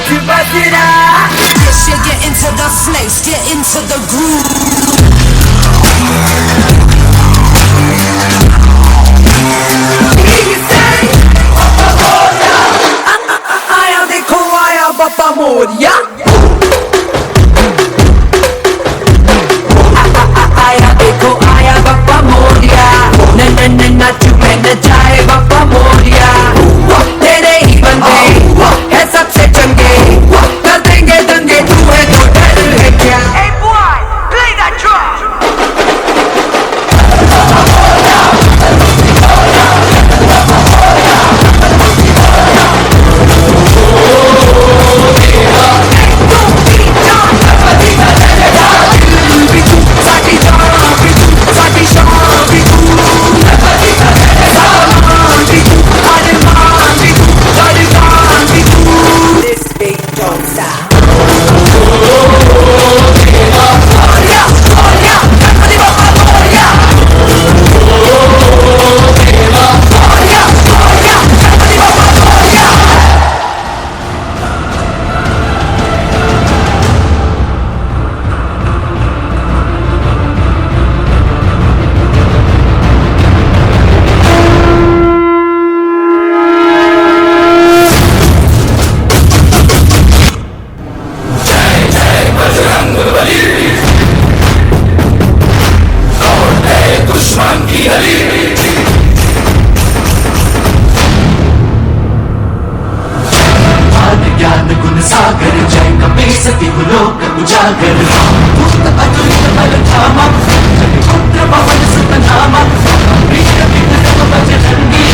to bust it out. This shit, get into the snakes, get into the groove. आया देखो आया बापा मोरिया, आया देखो आया बापा मोरिया, न नाचू में न जाए बापा मोरिया। तेरे ही बंदे है सबसे चंगे, कर देंगे दंगे, तू है तो डर है क्या? Hey boy, play that drum. सागर जय कपे सती लोक उजागर भूत अतुलित बल धामा पुत्र पवन सुत नामा वीर विक्रम बजरंगी।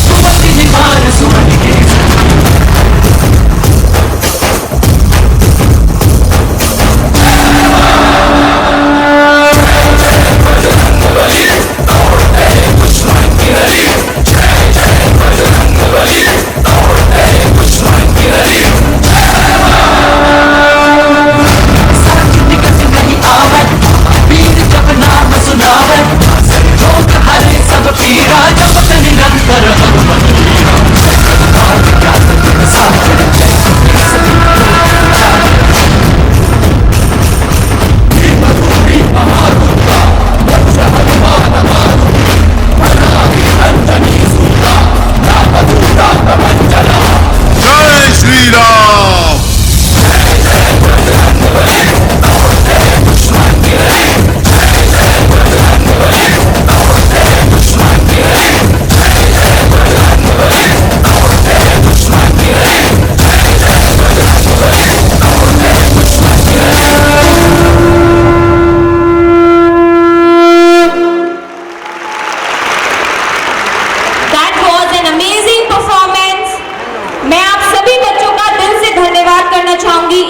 सुमति निवार सुमति के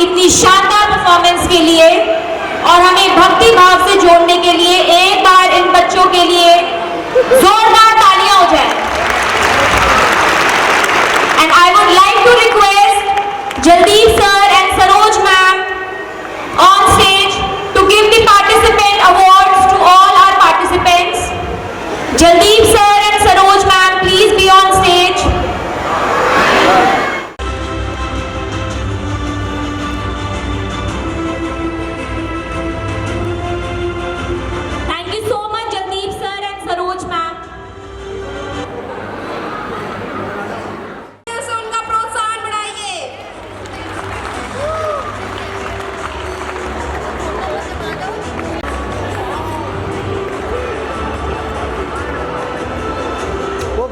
इतनी शानदार परफॉर्मेंस के लिए और हमें भक्ति भाव से जोड़ने के लिए एक बार इन बच्चों के लिए जोरदार तालियां हो जाए। And I would like to request Jaldeep sir and Saroj ma'am on stage to give the participant awards to all our participants. Jaldeep sir and Saroj ma'am please be on stage.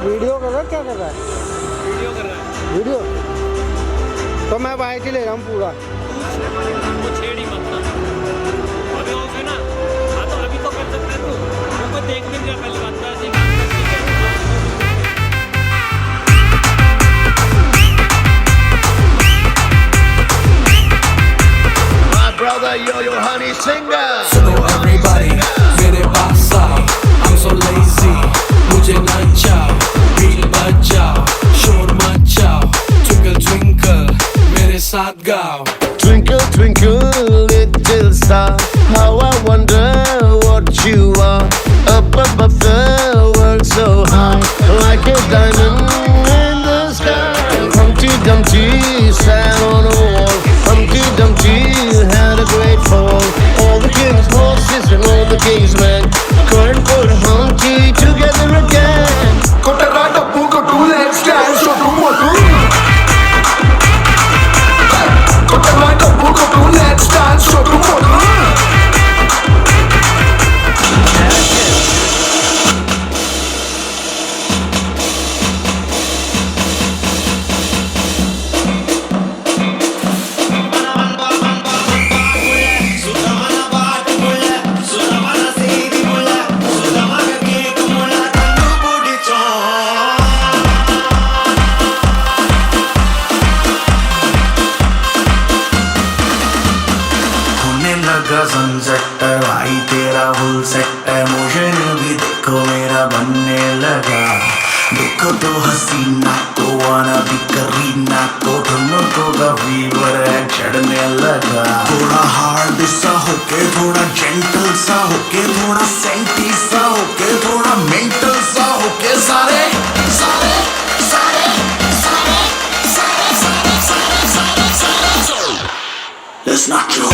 Video कर रहा है, क्या कर रहा है? वीडियो कर रहा है। वीडियो तो मैं वाइट ही ले रहा हूँ पूरा। वो छेड़ी मत ना, अभी हो गया ना। हाँ तो अभी तो कर सकते हैं तू, वो देख भी नहीं पहली बात तो ऐसे My brother Yo-Yo Honey Singer. Suno everybody, मेरे पास आओ, I'm so lazy, मुझे नचाओ, beat बजाओ, शोर मचाओ, twinkle twinkle, मेरे साथ गाओ। Twinkle twinkle little तेरा फुल सेट है मोशन भी देखो मेरा बनने लगा देखो तो हसीना तो आना भी करीना तो ठुमको का फीवर है चढ़ने लगा थोड़ा हार्ड सा होके थोड़ा जेंटल सा होके थोड़ा सेंटी सा होके थोड़ा मेंटल सा होके सारे सारे सारे सारे सारे सारे सारे सारे सारे It's not true.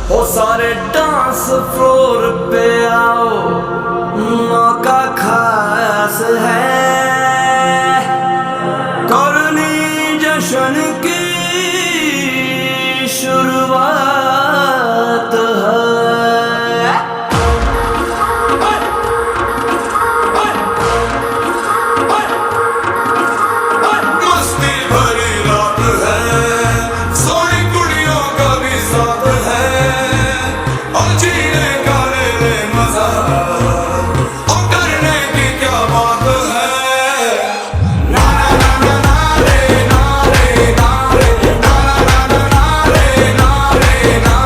ओ सारे डांस फ्लोर पे आओ मौका खास है करनी जश्न की शुरुआत है मस्ती भरी रात है सोनी कुड़ियों का भी साथ है और जीने का ले ले मजा और करने की क्या बात है ना ना ना ना रे ना रे ना रे ना ना ना ना रे ना रे ना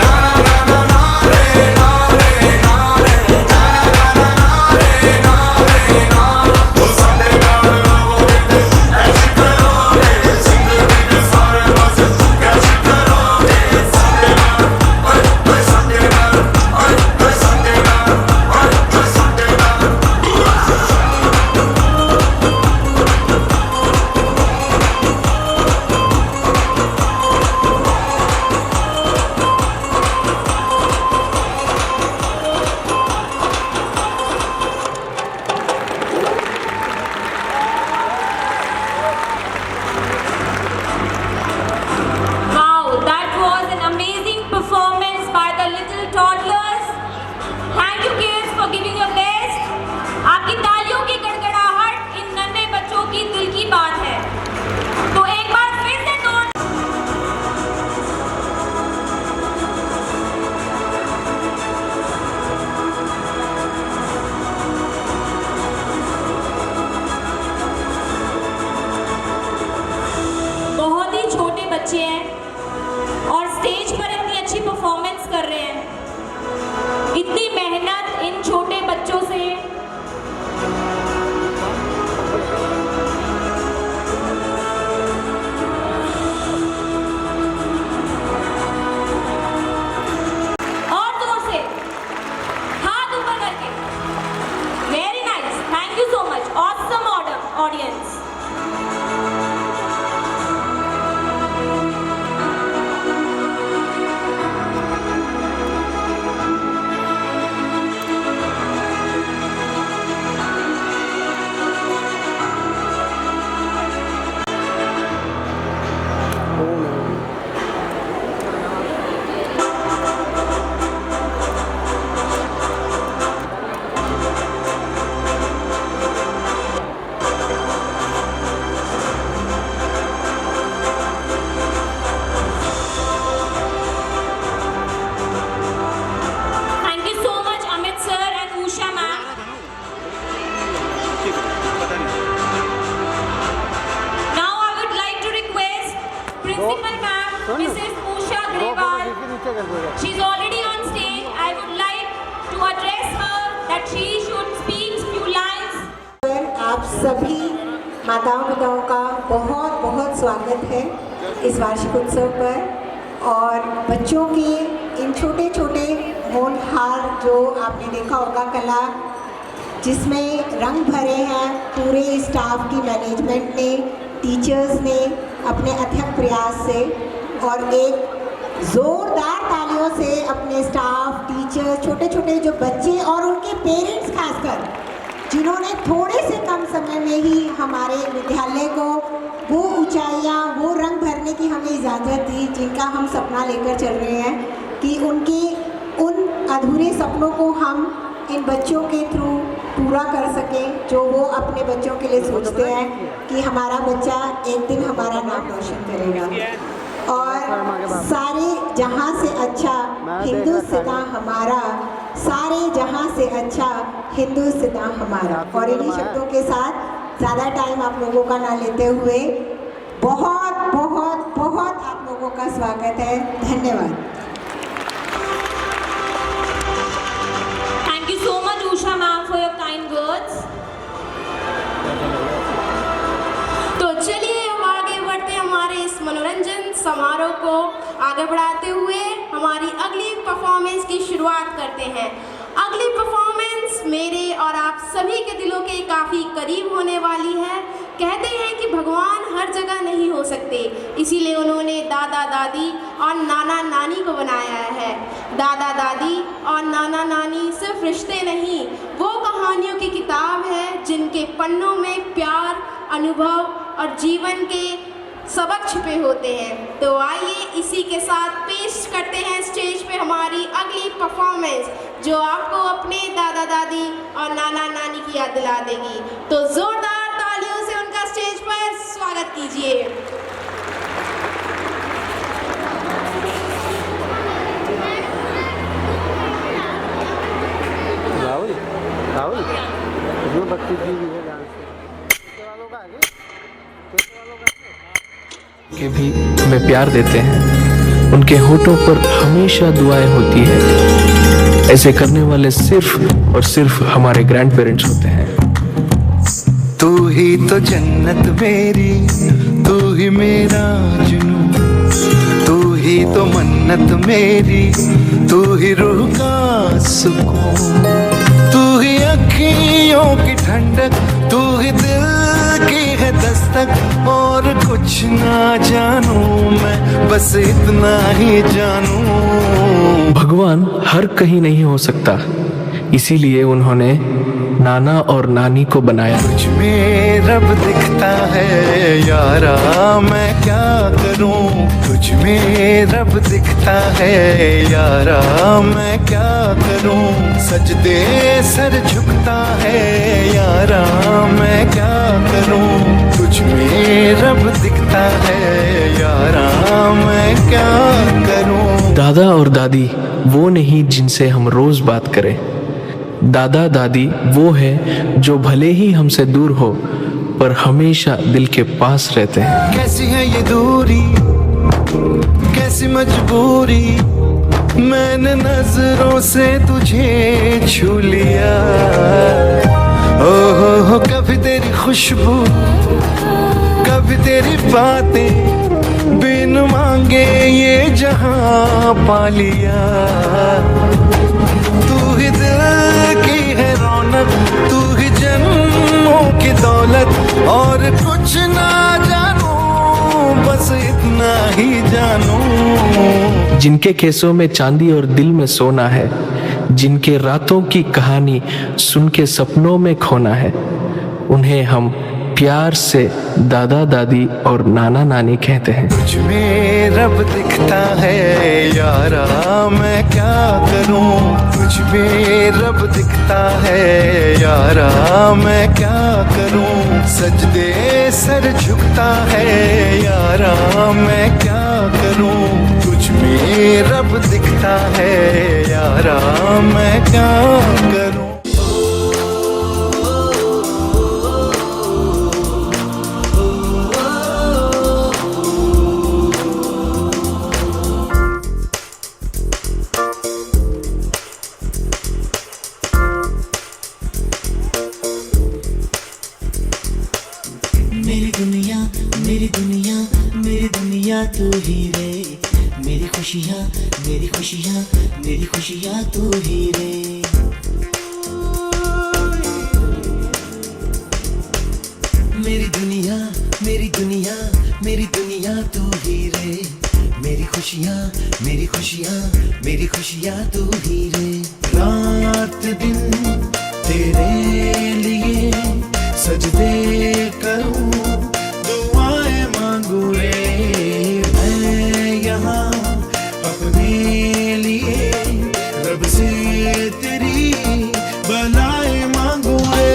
ना ना ना ना रे ना रे ना रे ना ना ना ना रे ना रे ना तो सारे गाने गाओगे ऐसे करोगे जिंदगी के सारे मजे कैसे करोगे सारे गाने ओए सारे गाने ओए सारे गाने ओए सारे गाने Wow, that was an amazing performance by the little toddlers. Thank you kids for giving your best. आपकी तालियों की गड़गड़ाहट इन नन्हे बच्चों की दिल की बात है। तो एक बार फिर से जोर बहुत ही छोटे बच्चे हैं और स्टेज पर इतनी अच्छी परफॉर्मेंस कर रहे हैं। इतनी मेहनत इन छोटे बच्चों से और जोर से हाथ ऊपर करके very nice thank you so much awesome audience Thank you so much, Amit sir and Usha ma'am. Now I would like to request Principal ma'am, Mrs. Usha Grewal. She is already on stage. I would like to address her that she should speak few lines. आप सभी माताओं पिताओं का बहुत बहुत स्वागत है इस वार्षिक उत्सव पर और बच्चों के इन छोटे छोटे होनहार जो आपने देखा होगा कला जिसमें रंग भरे हैं पूरे स्टाफ की मैनेजमेंट ने टीचर्स ने अपने अथक प्रयास से और एक ज़ोरदार तालियों से अपने स्टाफ टीचर्स छोटे छोटे जो बच्चे और उनके पेरेंट्स खासकर जिन्होंने थोड़े से कम समय में ही हमारे विद्यालय को वो ऊंचाइयाँ वो रंग भरने की हमें इजाज़त दी जिनका हम सपना लेकर चल रहे हैं कि उनके उन अधूरे सपनों को हम इन बच्चों के थ्रू पूरा कर सकें जो वो अपने बच्चों के लिए सोचते हैं कि हमारा बच्चा एक दिन हमारा नाम रोशन करेगा। और सारे जहां से अच्छा हिंदुस्तान हमारा, सारे जहां से अच्छा हिंदुस्तान हमारा। और इन्हीं शब्दों के साथ ज़्यादा टाइम आप लोगों का ना लेते हुए बहुत बहुत बहुत आप लोगों का स्वागत है। धन्यवाद। Thank you so much, Usha ma'am, for your kind words. तो चलिए हम आगे बढ़ते हैं हमारे इस मनोरंजन समारोह को आगे बढ़ाते हुए हमारी अगली परफॉर्मेंस की शुरुआत करते हैं। अगली परफॉर्मेंस मेरे और आप सभी के दिलों के काफ़ी करीब होने वाली है। कहते हैं कि भगवान हर जगह नहीं हो सकते, इसीलिए उन्होंने दादा दादी और नाना नानी को बनाया है। दादा दादी और नाना नानी सिर्फ रिश्ते नहीं, वो कहानियों की किताब है जिनके पन्नों में प्यार, अनुभव और जीवन के सबक छिपे होते हैं। तो आइए इसी के साथ पेश करते हैं स्टेज पे हमारी अगली परफॉर्मेंस, जो आपको अपने दादा दादी और नाना नानी की याद दिला देगी। तो जोरदार तालियों से उनका स्टेज पर स्वागत कीजिए। राहुल राहुल इसमें बत्ती की भी है ध्यान से। वालों का आगे के भी हमें प्यार देते हैं, उनके होठों पर हमेशा दुआएं होती है। ऐसे करने वाले सिर्फ और सिर्फ हमारे ग्रैंड पेरेंट्स होते हैं। तू ही तो जन्नत मेरी, तू ही मेरा जुनून, तू ही तो मन्नत मेरी, तू ही रूह का सुकून, तू ही अखियों की ठंडक, तू ही दिल की है दस्तक। और कुछ ना जानू मैं, बस इतना ही जानू। भगवान हर कहीं नहीं हो सकता, इसीलिए उन्होंने नाना और नानी को बनाया। तुझ में रब दिखता है यारा, मैं क्या करूं। तुझ में रब दिखता है यारा, मैं क्या करूं। सजदे सर झुकता है यारा, मैं क्या करूं। तुझ में रब दिखता है यारा, मैं क्या करूं। दादा और दादी वो नहीं जिनसे हम रोज बात करें। दादा दादी वो है जो भले ही हमसे दूर हो पर हमेशा दिल के पास रहते हैं। कैसी है ये दूरी, कैसी मजबूरी, मैंने नजरों से तुझे छू लिया। ओहो कभी तेरी खुशबू, कभी तेरी बातें, बिन मांगे ये जहां पा लिया। तू ही दिल की है रौनक, तू ही जन्मों की दौलत। और कुछ ना जानू, बस इतना ही जानू। जिनके केसों में चांदी और दिल में सोना है, जिनके रातों की कहानी सुन के सपनों में खोना है, उन्हें हम प्यार से दादा दादी और नाना नानी कहते हैं। तुझ में रब दिखता है यारा, मैं क्या करूं। तुझ में रब दिखता है यारा, मैं क्या करूं। सजदे सर झुकता है यारा, मैं क्या करूं। तुझ में रब दिखता है यारा, मैं क्या करूं। मेरी दुनिया मेरी दुनिया मेरी दुनिया तू ही रे। मेरी खुशियाँ मेरी खुशियाँ मेरी खुशियाँ तू ही रे। मेरी दुनिया मेरी दुनिया मेरी दुनिया तू ही रे। मेरी खुशियाँ मेरी खुशियाँ मेरी खुशियाँ तू ही रे। रात दिन तेरे लिए सजदे करूं, दुआएं मांगू रे। मैं यहाँ अपने लिए रब से तेरी भलाएं मांगू रे।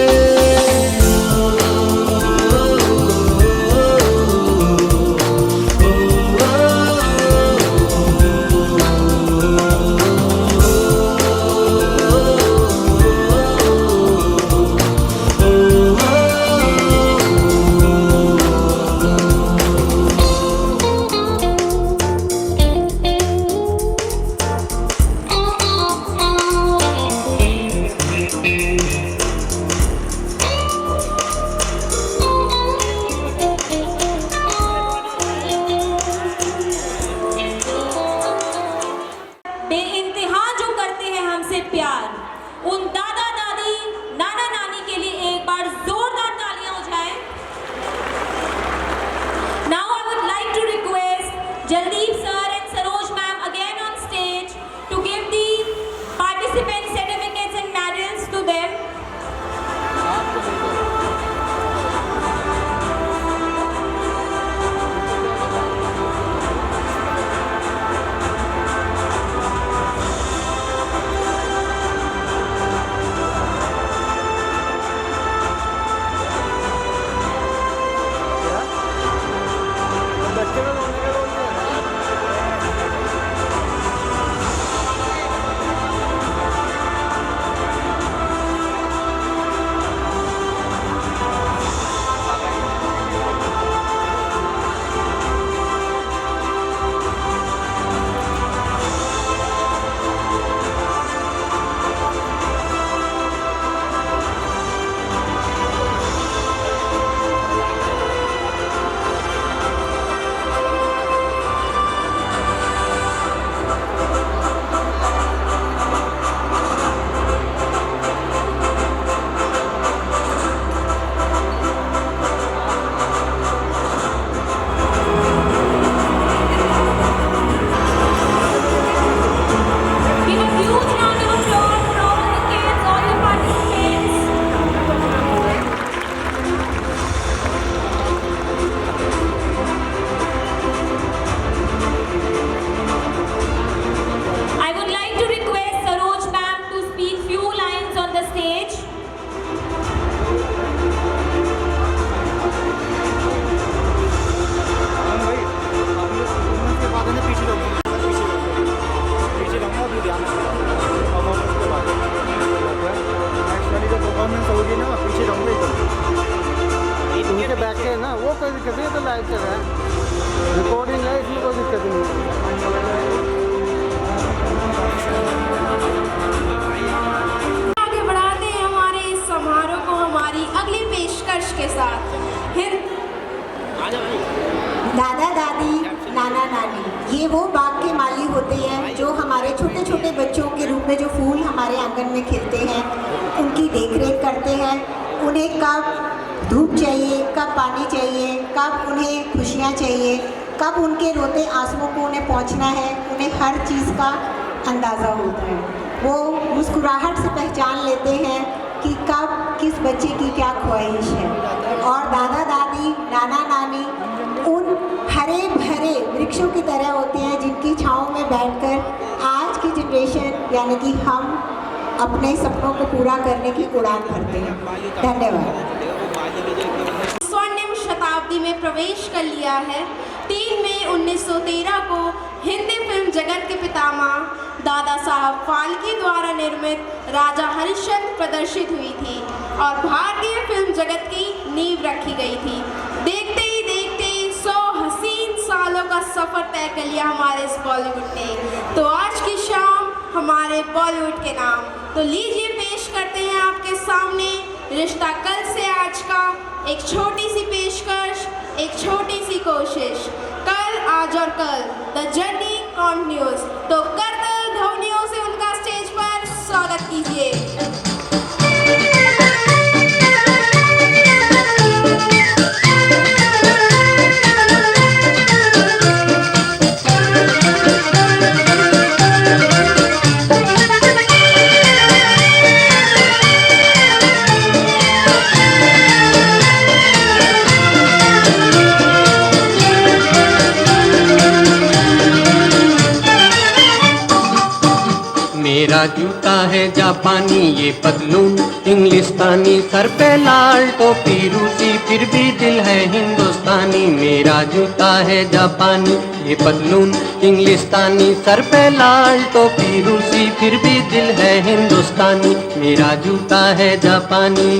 बेइंतहा जो करते हैं हमसे प्यार, उन दादा दादी नाना नानी के लिए एक बार जोरदार तालियां हो जाएं। Now I would like to request Jaldeep sir and Saroj ma'am again on stage to give the participants certificates and medals to them. बच्चे को बोलने का बोलते हैं। Give a huge round of applause for all the kids, all the participants. I would like to request Saroj ma'am to speak few lines on the stage. उनके back है ना, वो कोई दिक्कत नहीं है, तो लाइव चल रहा है, रिकॉर्डिंग है, इसमें कोई दिक्कत नहीं है। आगे बढ़ाते हैं हमारे इस समारोह को हमारी अगली पेशकश के साथ। दादा दादी नाना नानी ये वो बाग के माली होते हैं जो हमारे छोटे छोटे बच्चों के रूप में जो फूल हमारे आंगन में खिलते हैं उनकी देखरेख करते हैं। उन्हें कब धूप चाहिए, कब पानी चाहिए, कब उन्हें खुशियाँ चाहिए, कब उनके रोते आंसुओं को उन्हें पहुँचना है, उन्हें हर चीज़ का अंदाज़ा होता है। वो मुस्कुराहट से पहचान लेते हैं कि कब किस बच्चे की क्या ख्वाहिश है। और दादा दादी नाना नानी उन हरे भरे वृक्षों की तरह होते हैं जिनकी छाँव में बैठकर आज की जनरेशन यानी कि हम अपने सपनों को पूरा करने की उड़ान भरते हैं। धन्यवाद। स्वर्णिम शताब्दी में प्रवेश कर लिया है। 3 मई 1913 को हिंदी फिल्म जगत के पितामह दादा साहब फाल्के द्वारा निर्मित राजा हरिश्चंद्र प्रदर्शित हुई थी और भारतीय फिल्म जगत की नींव रखी गई थी। देखते ही देखते 100 हसीन सालों का सफ़र तय कर लिया हमारे इस बॉलीवुड ने। तो आज की शाम हमारे बॉलीवुड के नाम, तो लीजिए पेश करते हैं आपके सामने रिश्ता कल से आज का एक छोटी सी पेशकश, एक छोटी सी कोशिश। कल, आज और कल, द जर्नी कंटिन्यूज। तो करतल ध्वनियों से उनका स्टेज पर स्वागत कीजिए। मेरा जूता है जापानी, ये पतलून इंग्लिस्तानी, सर पे लाल टोपी रूसी, फिर भी दिल है हिंदुस्तानी। मेरा जूता है जापानी, ये पतलून इंग्लिस्तानी, सर पे लाल टोपी रूसी, फिर भी दिल है हिंदुस्तानी। मेरा जूता है जापानी।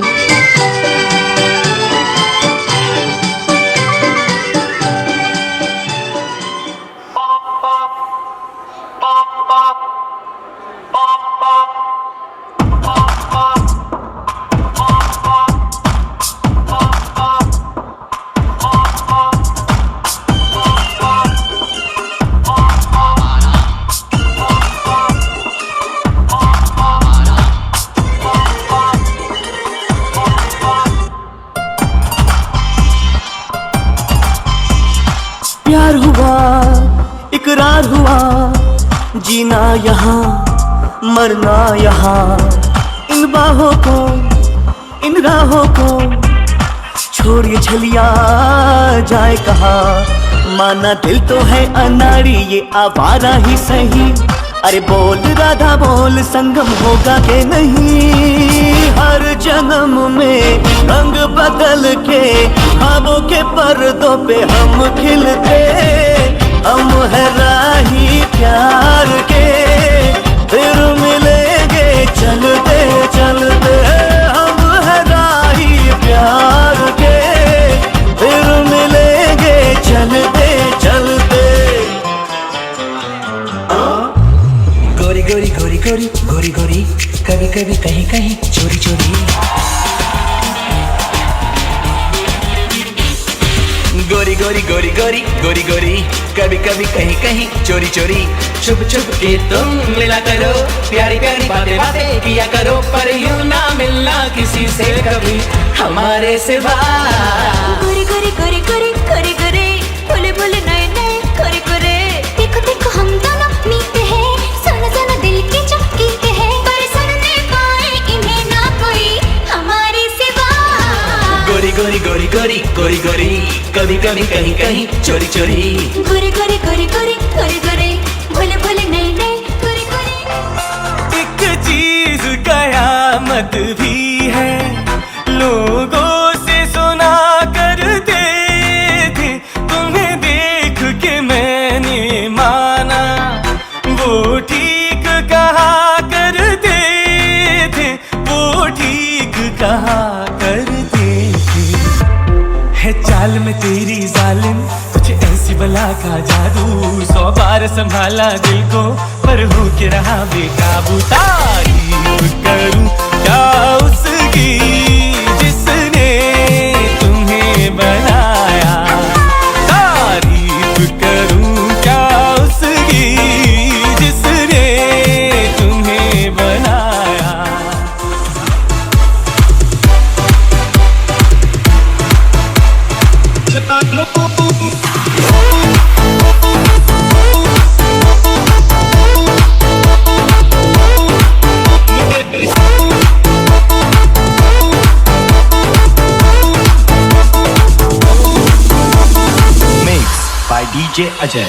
जीना यहाँ मरना यहाँ, इन बाहों को इन राहों को छोड़िए छलिया जाए कहाँ। माना दिल तो है अनाड़ी ये आवारा ही सही, अरे बोल राधा बोल संगम होगा के नहीं। हर जन्म में रंग बदल के ख्वाबों के पर्दों पे हम खिलते, हम है राही प्यार के, फिर मिलेंगे चलते चलते। हम है राही प्यार के, फिर मिलेंगे चलते चलते। गोरी गोरी गोरी गोरी गोरी गोरी, कभी कभी कहीं कहीं चोरी चोरी। गोरी गोरी गोरी गोरी गोरी गोरी, कभी कभी कहीं कहीं चोरी चोरी। छुप छुप के तुम मिला करो, प्यारी प्यारी बातें बातें किया करो, पर यूं ना मिलना किसी से कभी हमारे सिवा। गोरे गोरे गोरे गोरे गोरे गोरे, बोले बोले नए नए गोरे गोरे। देखो देखो हम दोनों मीते हैं, सुनो सुनो दिल की चमकीते हैं, पर सुन नहीं पाए इन्हें ना कोई हमारे सिवा। गोरी गोरी गोरी गोरी गोरी गोरी, कभी कभी कहीं कहीं चोरी चोरी। गोरे गोरे गोरे गोरे गोरे गोरे, बोले बोले नए नए गोरे गोरे। एक चीज कयामत भी है, लोगों से सुना करते थे, तुम्हें देख के मैंने माना, वो ठीक कहा करते थे, वो ठीक कहा करते थे। है चाल में तेरी जालिम कुछ ऐसी बला का जादू, 100 बार संभाला दिल को पर हो के रहा बेकाबू। तारीफ करूं क्या उसकी जिसने तुम्हें बनाया, तारीफ करूं क्या उसकी जिसने तुम्हें बनाया। by DJ Ajay।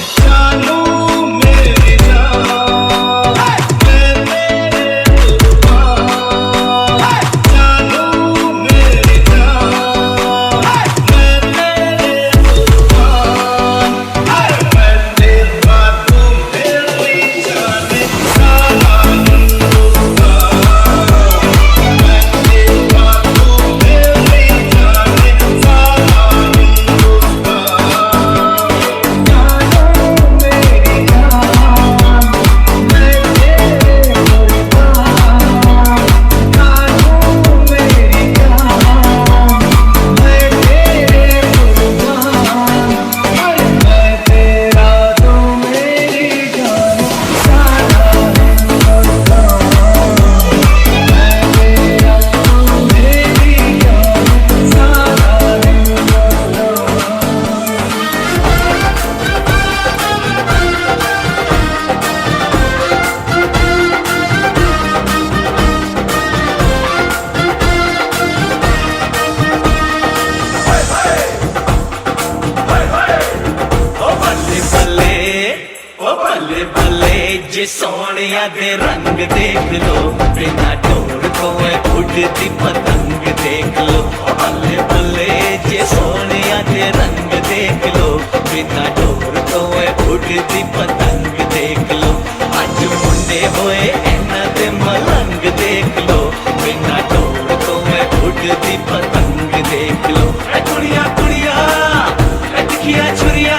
जे सोनिया दे रंग देख लो, बिना डोर को उड़ती पतंग देख लो। बल्ले बल्ले जे सोनिया दे रंग देख लो, बिना डोर को उड़ती पतंग देख लो। अज मुंडे होए इन्हां दे मलंग देख लो, बिना डोर को उड़ती पतंग देख लो। कुड़िया कुड़िया तिखिया छुरिया,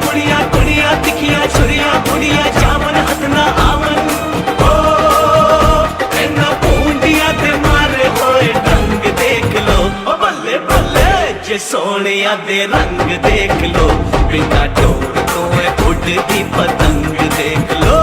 कुड़िया कुड़िया तिखिया छुरिया, कुड़िया जामन हथना आवन। ओ इन्ना पूंडिया ते मारे होए रंग देख लो। ओ बल्ले बल्ले जे सोनिया दे रंग देख लो, बिना डोर को उड़ती पतंग देख लो।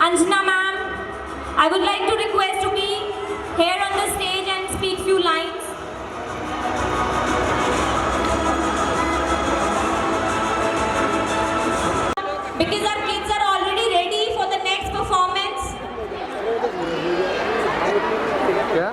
Anjana ma'am, I would like to request to be here on the stage and speak few lines. Because our kids are already ready for the next performance. क्या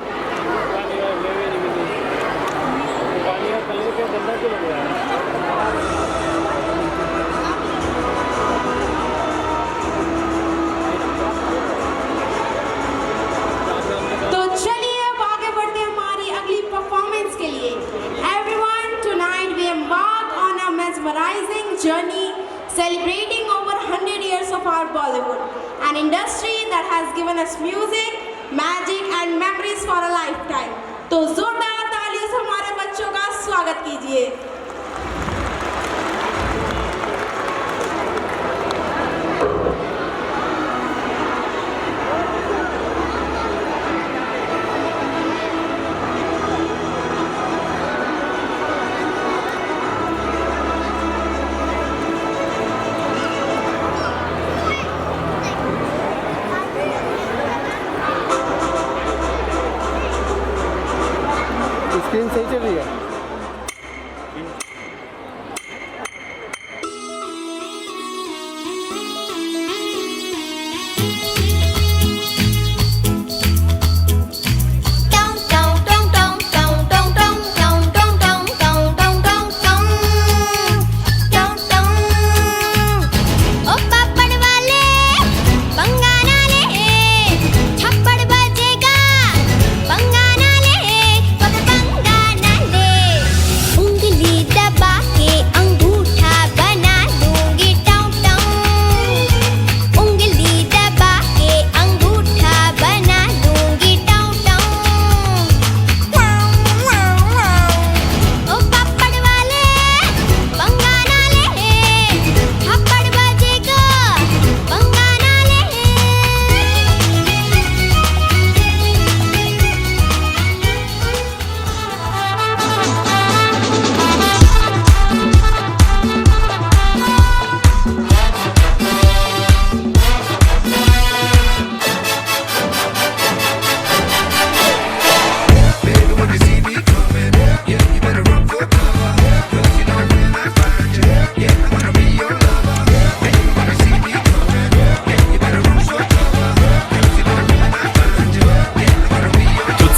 तो चलिए अब आगे बढ़ते हैं हमारी अगली परफॉर्मेंस के लिए. Everyone, tonight we embark on a mesmerizing journey celebrating over 100 years of our Bollywood, an industry that has given us music, magic and memories for a lifetime. तो जोरदार तालियों से हमारे बच्चों का स्वागत कीजिए. स्क्रीन सही चल रही है.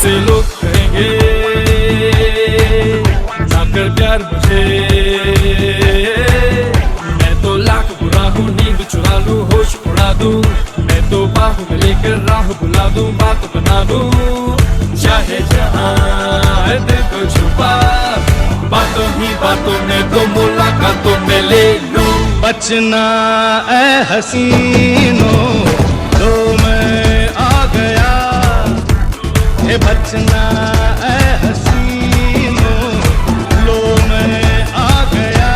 से लोग कहेंगे ना कर प्यार मुझे, मैं तो लाख बुरा हूँ, नींद चुरा लूँ, होश उड़ा दूँ, मैं तो बाहों में लेकर राह बुला दूँ, बात बना दूँ, चाहे जहाँ दिल को छुपा, बातों ही बातों में तो मुलाकातों में ले लूँ. बचना ऐ हसीनों तो मैं आ गया, ये बचना ऐ हसीनों लो मैं आ गया.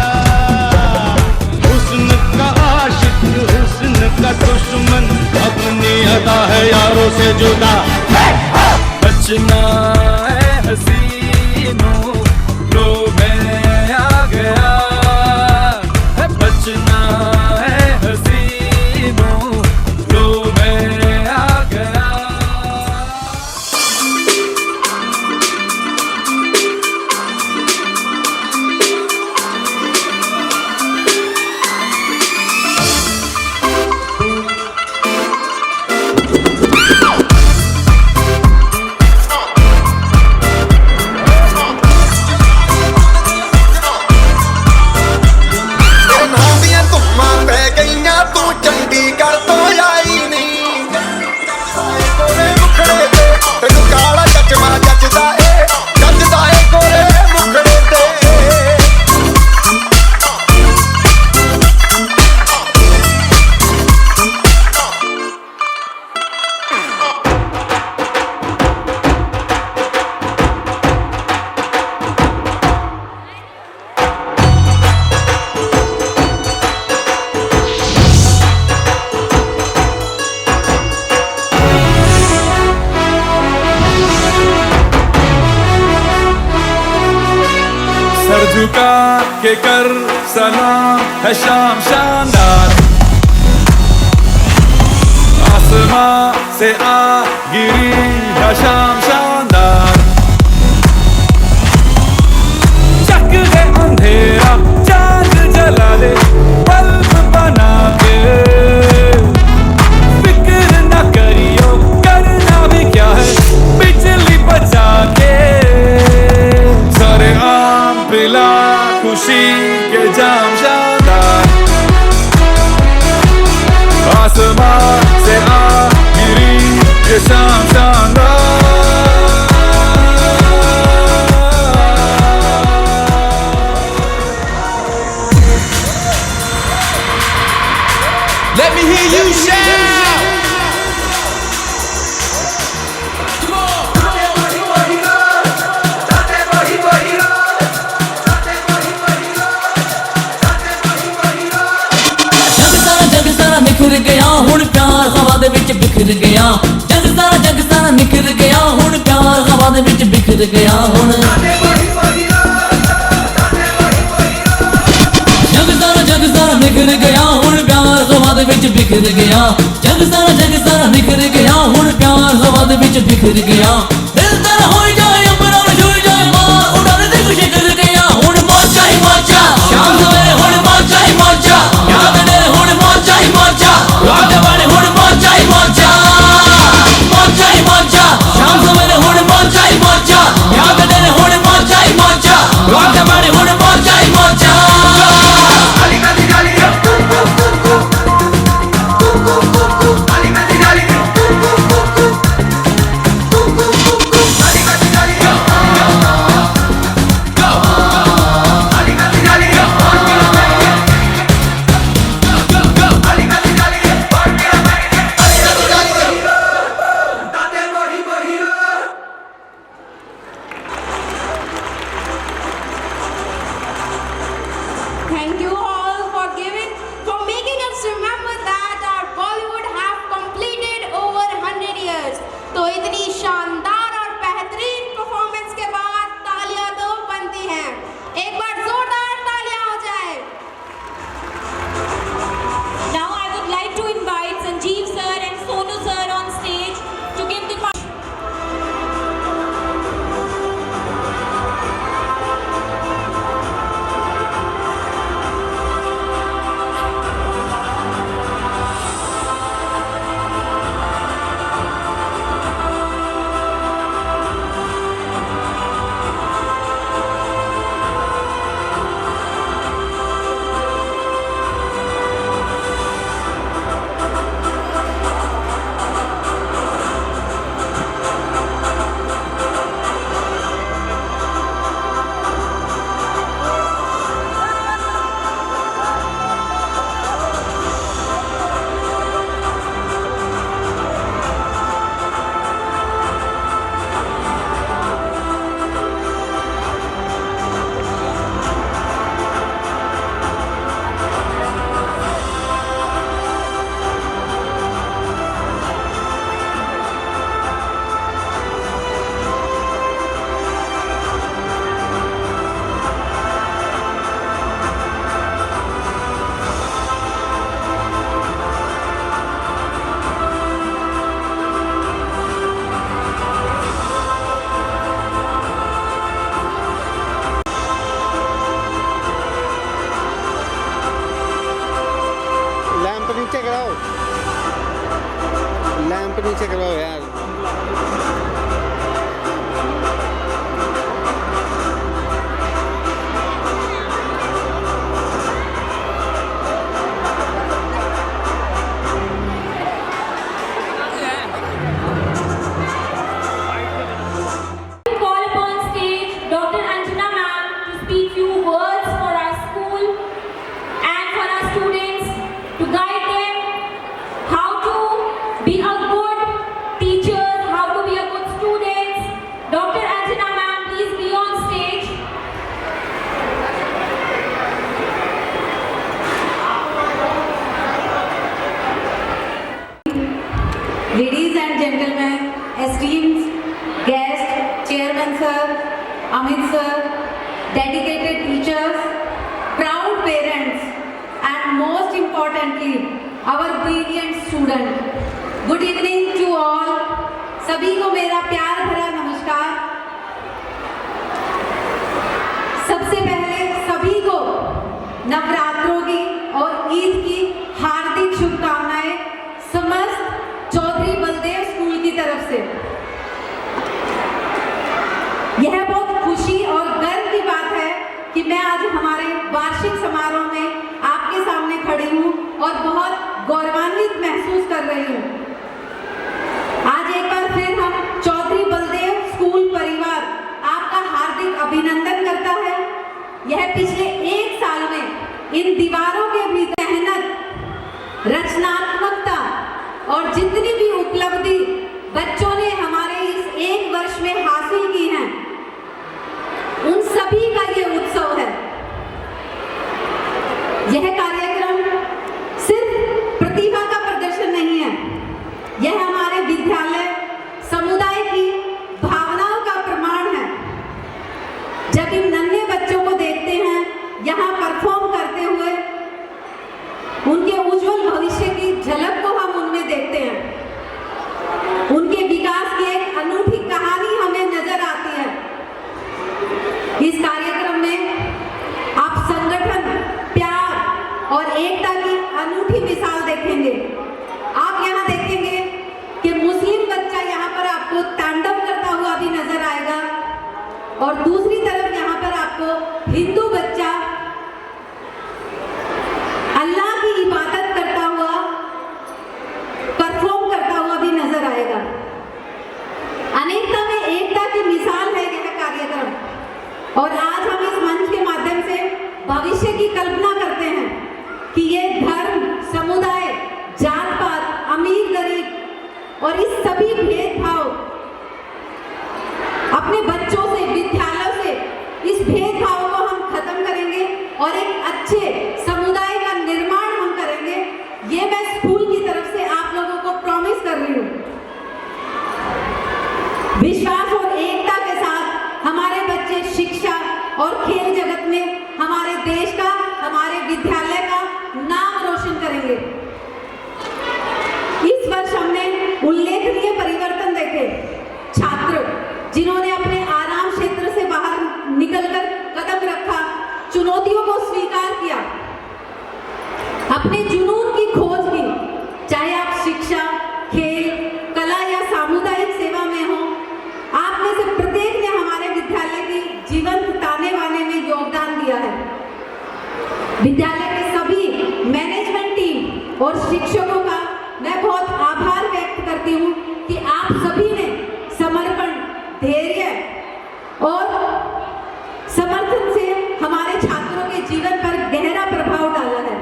हुस्न का आशिक हुस्न का दुश्मन अपनी अदा है यारों से जुदा. बचना ऐ हसीनों लो मैं आ गया, बचना ऐ हसीनों लो मैं आ गया. झुका के कर सलाम है शाम शानदार, आसमां से आ गिरी है शाम शानदार, चक दे अंधेरा चांद जला दे बल्ब बना के, फिक्र न करियो करना भी क्या है बिजली बचा के, सारे आम पिला खुशी के जाम शानदार, आसमां से आ गिरी ये शाम शानदार। Let me hear you shout. जग सारा निखर गया हुण प्यार हवा दे विच बिखर गया, जग सारा निखर गया हुण प्यार हवा दे विच बिखर गया, हुण जग सारा निखर गया हुण प्यार हवा दे विच बिखर गया, जग सारा निखर गया हुण प्यार हवा दे विच बिखर गया, दिल तेरा होई जाए अंबरां नूं छूई जाए मां उड़ाने दी खुशी कर गया, हुण मौजा ही मौजा शाम सवेरे हुण मौजा ही मौजा, याद ने हुण मौजा ही मौजा, रात बने हुण मौजा ही मौजा, मौजा ही मौजा शाम सवेरे हुण मौजा ही मौजा, याद ने हुण मौजा ही मौजा, रात बने हुण मौजा ही मौजा। Thank you all for making us remember that our Bollywood have completed over 100 years. तो इतनी शानदार और बेहतरीन परफॉर्मेंस के बाद तालियां तो बनती हैं, एक बार जोरदार तालियां हो जाए। Now I would like to invite Sanjeev sir and Sonu sir on stage to give the नीचे कराओ, लैंप नीचे कराओ यार। call upon stage Dr. Anjana ma'am to speak few words for our school and for our students to guide them how to be a good teachers, how to be a good students. Dr. Anjana ma'am, please be on stage. Ladies and gentlemen, esteemed guests, Chairman Sir, Amit Sir, dedicated teachers, proud parents, and most importantly, our brilliant students. Good evening to all. सभी को मेरा प्यार भरा नमस्कार। सबसे पहले सभी को नवरात्रों की और ईद की हार्दिक शुभकामनाएं समस्त चौधरी बलदेव स्कूल की तरफ से। यह बहुत खुशी और गर्व की बात है कि मैं आज हमारे वार्षिक समारोह में आपके सामने खड़ी हूँ और बहुत गौरवान्वित महसूस कर रही हूँ। आज एक बार फिर हम चौधरी बलदेव स्कूल परिवार आपका हार्दिक अभिनंदन करता है। यह पिछले एक साल में इन दीवारों के भी मेहनत, रचनात्मकता और जितनी भी उपलब्धि बच्चों ने हमारे इस एक वर्ष में हासिल की हैं, उन सभी का ये उत्सव है। यह कार्यक्रम सिर्फ प्रतिभा का प्रदर्शन नहीं है, यह हमारे विद्यालय समुदाय की भावनाओं का प्रमाण है। जब इन नन्हे बच्चों को देखते हैं यहाँ परफॉर्म करते हुए, उनके उज्जवल भविष्य की झलक को हम उनमें देखते हैं। उनके विकास की एक अनूठी कहानी हमें नजर आती है। इस कार्यक्रम में आप संगठन, प्यार और एकता की अनूठी मिसाल देखेंगे। आप यहाँ देखेंगे कि मुस्लिम बच्चा यहाँ पर आपको तांडव करता हुआ भी नजर आएगा और दूसरी तरफ यहाँ पर आपको हिंदू बच्चा अल्लाह की इबादत करता हुआ, परफॉर्म करता हुआ भी नजर आएगा। अनेकता में एकता की मिसाल है यह कार्यक्रम और आज हम इस मंच के माध्यम से भविष्य की कल्पना करते हैं कि ये धर्म, समुदाय, जात पात, अमीर गरीब और इस सभी भेदभाव अपने बच्चों से, विद्यालयों से इस भेदभाव को हम खत्म करेंगे और एक अच्छे समुदाय का निर्माण हम करेंगे। ये मैं स्कूल की तरफ से आप लोगों को प्रॉमिस कर रही हूँ। विश्वास और एकता के साथ हमारे बच्चे शिक्षा और खेल जगत में हमारे देश का, हमारे विद्यालय का नाम रोशन करेंगे। इस वर्ष हमने उल्लेखनीय परिवर्तन देखे। छात्र जिन्होंने अपने आराम क्षेत्र से बाहर निकलकर कदम रखा, चुनौतियों को स्वीकार किया, अपने जुनून की खोज की, चाहे आप शिक्षा, खेल, कला या सामुदायिक सेवा में हो, आप में से प्रत्येक ने हमारे विद्यालय की जीवंत ताने बाने में योगदान दिया है। विद्यालय के सभी मैनेजमेंट टीम और शिक्षकों का मैं बहुत आभार व्यक्त करती हूँ कि आप सभी ने समर्पण, धैर्य और समर्थन से हमारे छात्रों के जीवन पर गहरा प्रभाव डाला है।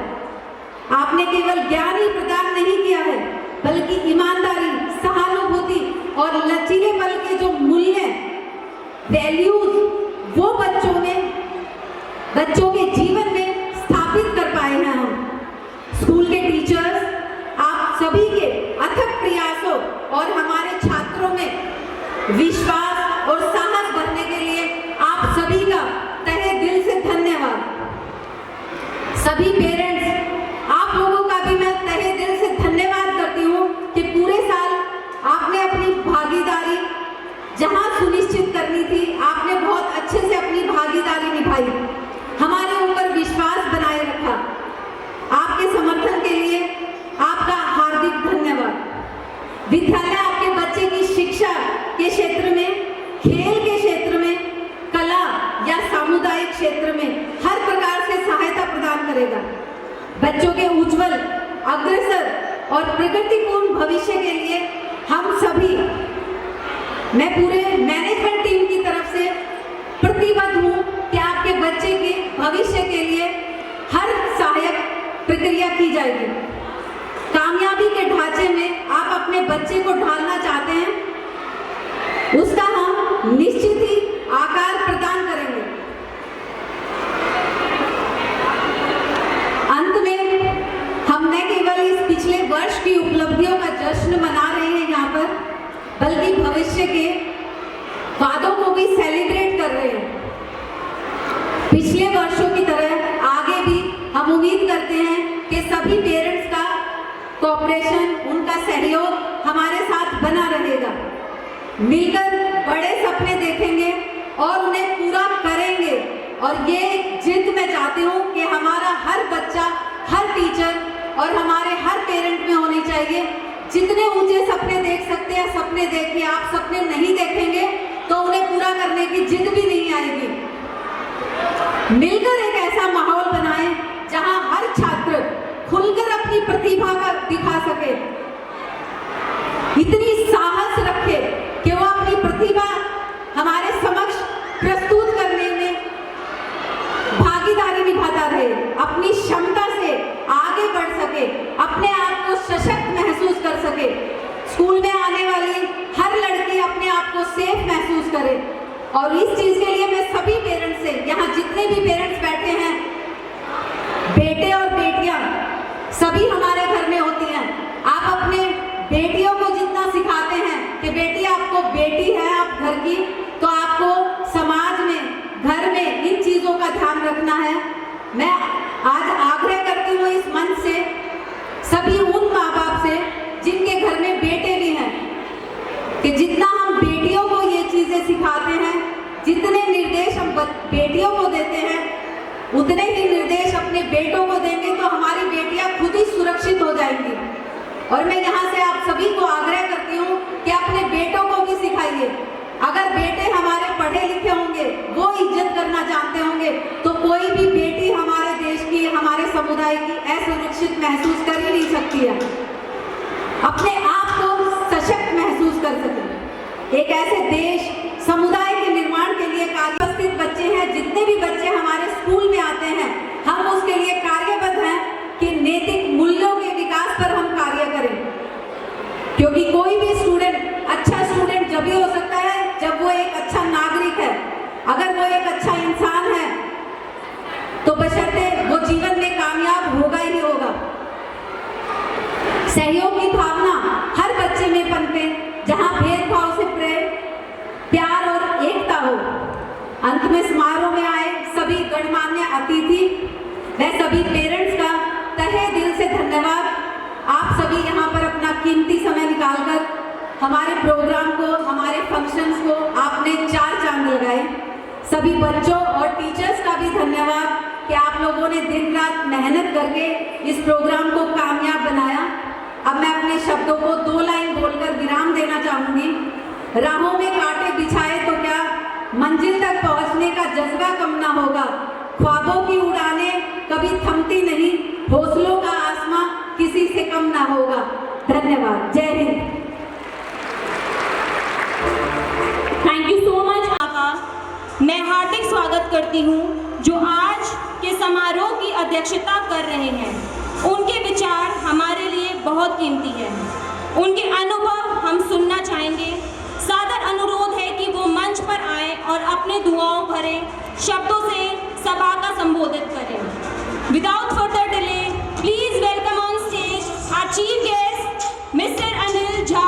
आपने केवल ज्ञान ही प्रदान नहीं किया है, बल्कि ईमानदारी, सहानुभूति और लचीलेपन के जो मूल्य, वैल्यूज, वो बच्चों के जीवन में स्थापित कर पाए हैं। हम स्कूल के टीचर्स, आप सभी के अथक प्रयासों और हमारे छात्रों में विश्वास और साहस भरने के लिए आप सभी का तहे दिल से धन्यवाद। सभी पेरेंट्स, आप लोगों का भी मैं तहे दिल से धन्यवाद करती हूँ कि पूरे साल आपने अपनी भागीदारी जहाँ सुनिश्चित करनी थी, आपने बहुत अच्छे से अपनी भागीदारी निभाई, हमारे ऊपर विश्वास बनाए रखा। आपके समर्थन के लिए आपका हार्दिक धन्यवाद। विद्यालय आपके बच्चे की शिक्षा के क्षेत्र में, खेल के क्षेत्र में, कला या सामुदायिक क्षेत्र में हर प्रकार से सहायता प्रदान करेगा। बच्चों के उज्जवल, अग्रसर और प्रगतिपूर्ण भविष्य के लिए हम सभी, मैं पूरे मैनेजमेंट टीम की तरफ से प्रतिबद्ध हूँ कि आपके बच्चे के भविष्य के लिए हर सहायक प्रक्रिया की जाएगी। कामयाबी के ढांचे में आप अपने बच्चे को ढालना चाहते हैं, उसका हम निश्चित ही आकार प्रदान करेंगे। अंत में हम न केवल इस पिछले वर्ष की उपलब्धियों का जश्न मना रहे हैं यहाँ पर, बल्कि भविष्य के वादों को भी सेलिब्रेट कर रहे हैं। पिछले वर्षों की तरह आगे भी हम उम्मीद करते हैं कि सभी पेरेंट्स का कोऑपरेशन, उनका सहयोग मिलेगा। मिलकर बड़े सपने देखेंगे और उन्हें पूरा करेंगे। और ये जिद मैं चाहती हूँ कि हमारा हर बच्चा, हर टीचर और हमारे हर पेरेंट में होनी चाहिए। जितने ऊंचे सपने देख सकते हैं सपने देखिए। आप सपने नहीं देखेंगे तो उन्हें पूरा करने की जिद भी नहीं आएगी। मिलकर एक ऐसा माहौल बनाएं जहां हर छात्र खुलकर अपनी प्रतिभा का दिखा सके, इतनी साहस रखे कि वो अपनी प्रतिभा हमारे समक्ष प्रस्तुत करने में भागीदारी निभाता रहे, अपनी क्षमता से आगे बढ़ सके, अपने आप को सशक्त महसूस कर सके। स्कूल में आने वाली हर लड़की अपने आप को सेफ महसूस करे। और इस चीज के लिए मैं सभी पेरेंट्स से, यहाँ जितने भी पेरेंट्स बैठे हैं, बेटे और बेटियां सभी हमारे घर में होती हैं। आप अपने बेटियों को जितना सिखाते हैं कि बेटी आपको बेटी है आप घर की, तो आपको समाज में, घर में इन चीजों का ध्यान रखना है। मैं आज आग्रह करती हूँ इस मंच से सभी उन माँ बाप से जिनके घर में बेटे भी हैं कि जितना हम बेटियों को ये चीजें सिखाते हैं, जितने निर्देश हम बेटियों को देते हैं, उतने ही निर्देश अपने बेटों को देंगे तो हमारी बेटियां खुद ही सुरक्षित हो जाएंगी। और मैं यहाँ से आप सभी को आग्रह करती हूँ कि अपने बेटों को भी सिखाइए। अगर बेटे हमारे पढ़े लिखे होंगे, वो इज्जत करना जानते होंगे, तो कोई भी बेटी हमारे देश की, हमारे समुदाय की असुरक्षित महसूस कर ही नहीं सकती है, अपने आप को सशक्त महसूस कर सके। एक ऐसे देश, समुदाय के निर्माण के लिए उपस्थित बच्चे हैं, जितने भी बच्चे हमारे स्कूल में आते हैं, हम उसके लिए कार्यबद्ध हैं कि नैतिक मूल्यों के विकास पर हम कार्य करें। क्योंकि कोई भी स्टूडेंट अच्छा स्टूडेंट जब भी हो सकता है जब वो एक अच्छा नागरिक है। अगर वो एक अच्छा इंसान है तो बशर्ते वो जीवन में कामयाब होगा ही होगा। सहयोग की भावना हर बच्चे में पनपे, जहां भेदभाव से प्यार और एकता हो। अंत में समारोह में आए सभी गणमान्य अतिथि व सभी पेरेंट्स का तहे दिल से धन्यवाद। आप सभी यहाँ पर अपना कीमती समय निकालकर हमारे प्रोग्राम को, हमारे फंक्शंस को आपने 4 चांद लगाए। सभी बच्चों और टीचर्स का भी धन्यवाद कि आप लोगों ने दिन रात मेहनत करके इस प्रोग्राम को कामयाब बनाया। अब मैं अपने शब्दों को 2 लाइन बोलकर विराम देना चाहूंगी। राहों में कांटे बिछाए तो क्या, मंजिल तक पहुंचने का जज्बा कम ना होगा। ख्वाबों की उड़ानें कभी थमती नहीं, हौसलों का आसमां किसी से कम ना होगा। धन्यवाद। जय Hind. Thank you so much आपका। मैं हार्दिक स्वागत करती हूँ जो आज के समारोह की अध्यक्षता कर रहे हैं। उनके विचार हमारे लिए बहुत कीमती है, उनके अनुभव हम सुनना चाहेंगे। सादर अनुरोध है कि वो मंच पर आए और अपने दुआओं भरे शब्दों से सभा का संबोधित करें। Without further delay, please welcome on stage our chief guest mister Anil Jha,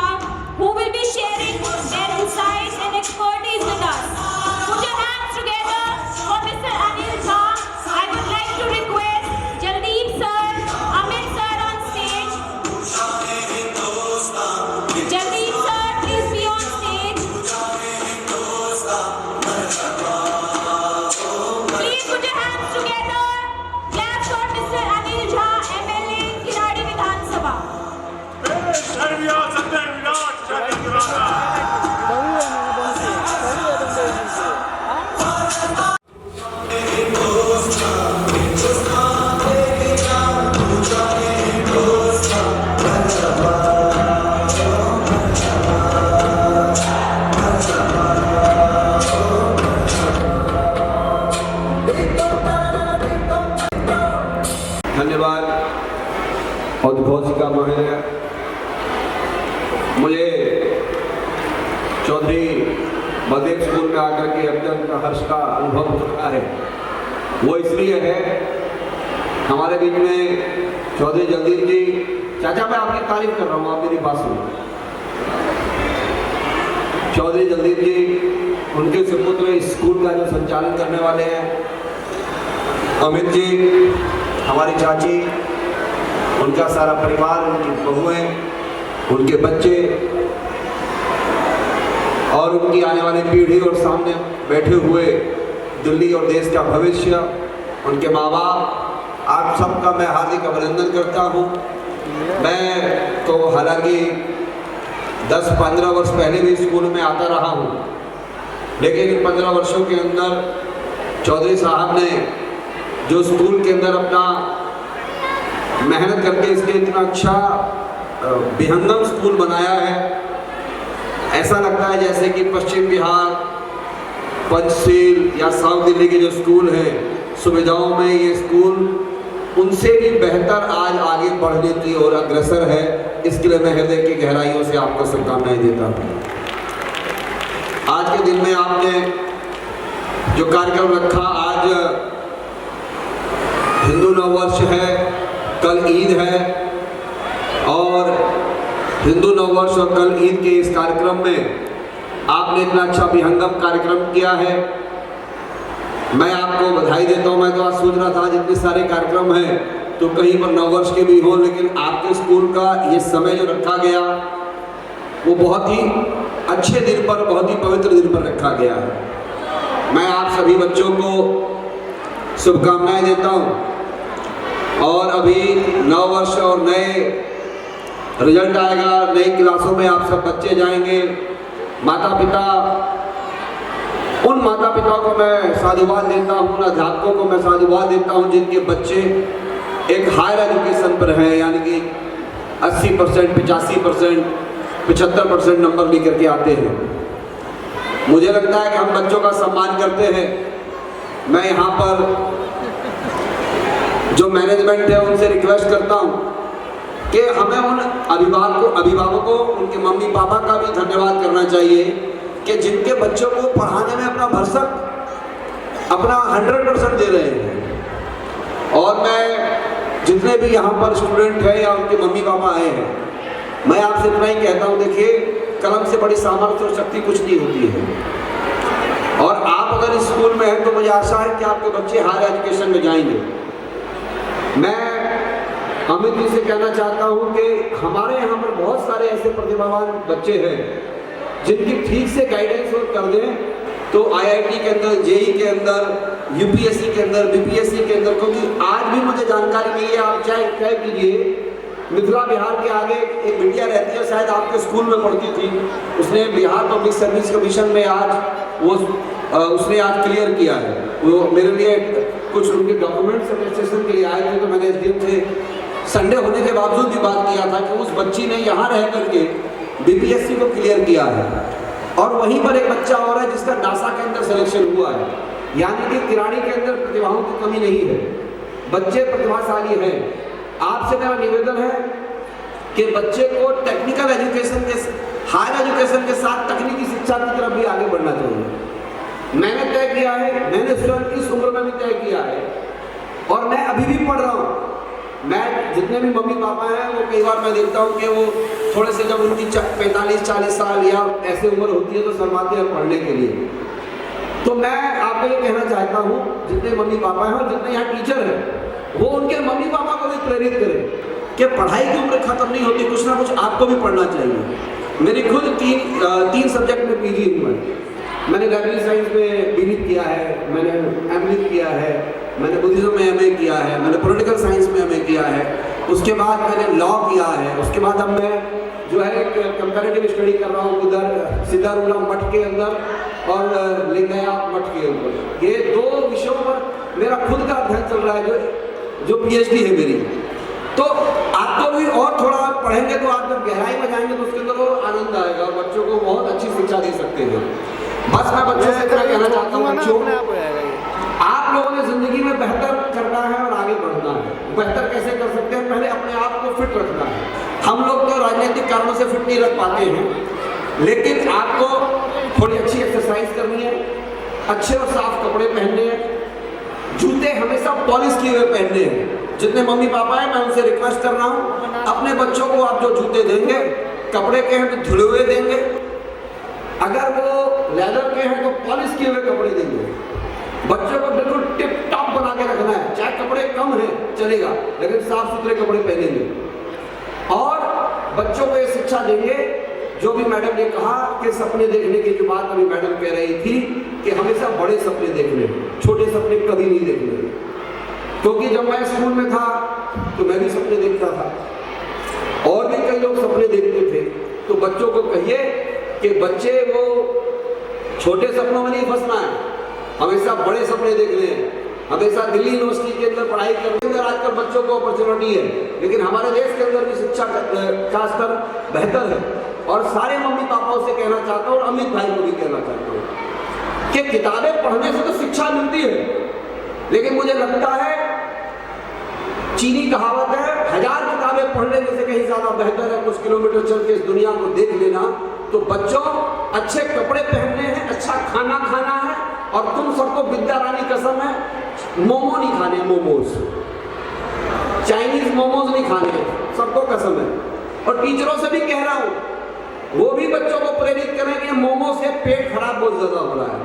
who will be sharing their insights and expertise with us. Put your hands together for Mr. Anil Jha. I would like to request Jaldeep sir, Amit sir on stage. Jaldeep sir, please be on stage. Please put your hands together. Clap for Mr. Anil Jha, MLA, Kinadi Vidhan Sabha. धन्यवाद उद्घोषिका महोदय। मुझे Chaudhary Baldev school में आकर के अत्यंत हर्ष का अनुभव हो रहा है। वो इसलिए है, हमारे बीच में चौधरी जगदीप जी, चाचा मैं आपकी तारीफ कर रहा हूँ, आप मेरी बात सुनो। चौधरी जगदीप जी, उनके सुपुत्र इस स्कूल का जो संचालन करने वाले हैं, अमित जी, हमारी चाची, उनका सारा परिवार, उनकी बहुएं, उनके बच्चे, और उनकी आने वाली पीढ़ी और सामने बैठे हुए दिल्ली और देश का भविष्य, उनके माँ बाप, आप सबका मैं हार्दिक अभिनंदन करता हूँ। मैं तो हालांकि 10-15 वर्ष पहले भी स्कूल में आता रहा हूँ, लेकिन इन 15 वर्षों के अंदर चौधरी साहब ने जो स्कूल के अंदर अपना मेहनत करके इसके इतना अच्छा विहंगम स्कूल बनाया है, ऐसा लगता है जैसे कि पश्चिम बिहार, पंचशील या साउथ दिल्ली के जो स्कूल हैं, सुविधाओं में ये स्कूल उनसे भी बेहतर आज आगे बढ़ने की ओर अग्रसर है। इसके लिए मैं हृदय की गहराइयों से आपको शुभकामनाएं देता हूँ। आज के दिन में आपने जो कार्यक्रम रखा, आज हिंदू नववर्ष है, कल ईद है, और हिंदू नववर्ष और कल ईद के इस कार्यक्रम में आपने इतना अच्छा विहंगम कार्यक्रम किया है। मैं आपको बधाई देता हूँ। मैं तो आज सोच रहा था जितने सारे कार्यक्रम हैं तो कहीं पर नववर्ष के भी हो, लेकिन आपके स्कूल का ये समय जो रखा गया वो बहुत ही अच्छे दिन पर, बहुत ही पवित्र दिन पर रखा गया है। मैं आप सभी बच्चों को शुभकामनाएं देता हूँ। और अभी नववर्ष और नए रिजल्ट आएगा, नई क्लासों में आप सब बच्चे जाएंगे। माता पिता, उन माता पिता को मैं साधुवाद देता हूँ, उन अध्यापकों को मैं साधुवाद देता हूँ जिनके बच्चे एक हायर एजुकेशन पर हैं, यानी कि 80%, 85%, 75% नंबर लेकर के आते हैं। मुझे लगता है कि हम बच्चों का सम्मान करते हैं। मैं यहाँ पर जो मैनेजमेंट है उनसे रिक्वेस्ट करता हूँ कि हमें उन अभिभावकों, उनके मम्मी पापा का भी धन्यवाद करना चाहिए कि जिनके बच्चों को पढ़ाने में अपना भरसक, अपना 100% दे रहे हैं। और मैं जितने भी यहाँ पर स्टूडेंट हैं या उनके मम्मी पापा आए हैं, मैं आपसे इतना ही कहता हूँ, देखिए कलम से बड़ी सामर्थ्य और शक्ति कुछ नहीं होती है। और आप अगर इस स्कूल में हैं तो मुझे आशा है कि आपके बच्चे हायर एजुकेशन में जाएंगे। मैं अमित जी से कहना चाहता हूँ कि हमारे यहाँ पर बहुत सारे ऐसे प्रतिभावान बच्चे हैं जिनकी ठीक से गाइडेंस और कर दें तो IIT के अंदर, JEE के अंदर, UPSC के अंदर, BPSC के अंदर, क्योंकि आज भी मुझे जानकारी मिली है, आप चाहे तय कीजिए, मिथिला बिहार के आगे एक बिटिया रहती है, शायद आपके स्कूल में पढ़ती थी, उसने बिहार पब्लिक सर्विस कमीशन में आज वो उसने आज क्लियर किया है। वो मेरे लिए कुछ उनके डॉक्यूमेंट्स अटेस्टेशन के लिए आए थे, तो मैंने SDM से संडे होने के बावजूद भी बात किया था कि उस बच्ची ने यहाँ रह करके BPSC को क्लियर किया है। और वहीं पर एक बच्चा और है जिसका नासा के अंदर सिलेक्शन हुआ है, यानी कि किराड़ी के अंदर प्रतिभाओं की कमी नहीं है, बच्चे प्रतिभाशाली हैं। आपसे मेरा निवेदन है कि बच्चे को टेक्निकल एजुकेशन के, हायर एजुकेशन के साथ तकनीकी शिक्षा की तरफ भी आगे बढ़ना चाहिए। मैंने तय किया है, मैंने स्वयं इस उम्र में भी तय किया है, और मैं अभी भी पढ़ रहा हूँ। मैं जितने भी मम्मी पापा हैं वो कई बार मैं देखता हूँ कि वो थोड़े से जब उनकी 45-40 साल या ऐसे उम्र होती है तो शर्माते हैं पढ़ने के लिए। तो मैं आपको ये कहना चाहता हूँ, जितने मम्मी पापा हैं और जितने यहाँ टीचर हैं, वो उनके मम्मी पापा को भी प्रेरित करें कि पढ़ाई की उम्र खत्म नहीं होती, कुछ ना कुछ आपको भी पढ़ना चाहिए। मेरी खुद तीन सब्जेक्ट में PG हुआ है। मैंने लाइब्रेरी साइंस में B.Litt किया है, मैंने M.Litt किया है, मैंने बुद्धिज्म में MA किया है, मैंने पॉलिटिकल साइंस में MA किया है, उसके बाद मैंने लॉ किया है, उसके बाद अब मैं जो है एक कंपैरेटिव स्टडी कर रहा हूँ उधर सिद्धारूढ़ मठ के अंदर और लिंगया मठ के ऊपर। ये 2 विषयों पर मेरा खुद का अध्ययन चल रहा है, जो PhD है मेरी। तो आपको भी और थोड़ा पढ़ेंगे तो आप जब गहराई में जाएंगे तो उसके अंदर और आनंद आएगा और बच्चों को बहुत अच्छी शिक्षा दे सकते हैं। बस मैं बच्चों से इतना कहना चाहता हूँ, बच्चों आप लोगों ने जिंदगी में बेहतर करना है और आगे बढ़ना है। बेहतर कैसे कर सकते हैं? पहले अपने आप को फिट रखना है। हम लोग तो राजनीतिक कारणों से फिट नहीं रख पाते हैं, लेकिन आपको थोड़ी अच्छी एक्सरसाइज करनी है, अच्छे और साफ कपड़े पहनने हैं, जूते हमेशा पॉलिश किए हुए पहनने हैं। जितने मम्मी पापा हैं मैं उनसे रिक्वेस्ट कर रहा हूँ, अपने बच्चों को आप जो जूते देंगे, कपड़े के हैं तो धुले हुए देंगे, अगर वो लेदर के हैं तो पॉलिश किए हुए कपड़े देंगे। बच्चों को बिल्कुल टिप टॉप बना के रखना है, चाहे कपड़े कम हैं चलेगा, लेकिन साफ सुथरे कपड़े पहनेंगे। और बच्चों को ये शिक्षा देंगे जो भी मैडम ने कहा कि सपने देखने की जो बात अभी मैडम कह रही थी कि हमेशा बड़े सपने देखने, छोटे सपने कभी नहीं देखने। क्योंकि जब मैं स्कूल में था तो मैं भी सपने देखता था और भी कई लोग सपने देखते थे। तो बच्चों को कहिए कि बच्चे वो छोटे सपनों में नहीं फंसना है, हमेशा बड़े सपने देखने हैं, हमेशा दिल्ली यूनिवर्सिटी के अंदर पढ़ाई करने के अंदर आजकल बच्चों को अपॉर्चुनिटी है, लेकिन हमारे देश के अंदर भी शिक्षा का स्तर बेहतर है। और सारे मम्मी पापाओं से कहना चाहता हूँ और अमित भाई को भी कहना चाहता हूँ कि किताबें पढ़ने से तो शिक्षा मिलती है, लेकिन मुझे लगता है चीनी कहावत है 1000 किताबें पढ़ लेने से कहीं ज्यादा बेहतर है कुछ किलोमीटर चल के इस दुनिया को देख लेना। तो बच्चों अच्छे कपड़े पहनने हैं, अच्छा खाना खाना है, और तुम सबको विद्या रानी कसम है मोमो नहीं खाने, मोमोज चाइनीज मोमोज नहीं खाने, सबको कसम है। और टीचरों से भी कह रहा हूं, वो भी बच्चों को प्रेरित करें कि मोमो से पेट खराब बहुत ज्यादा हो रहा है।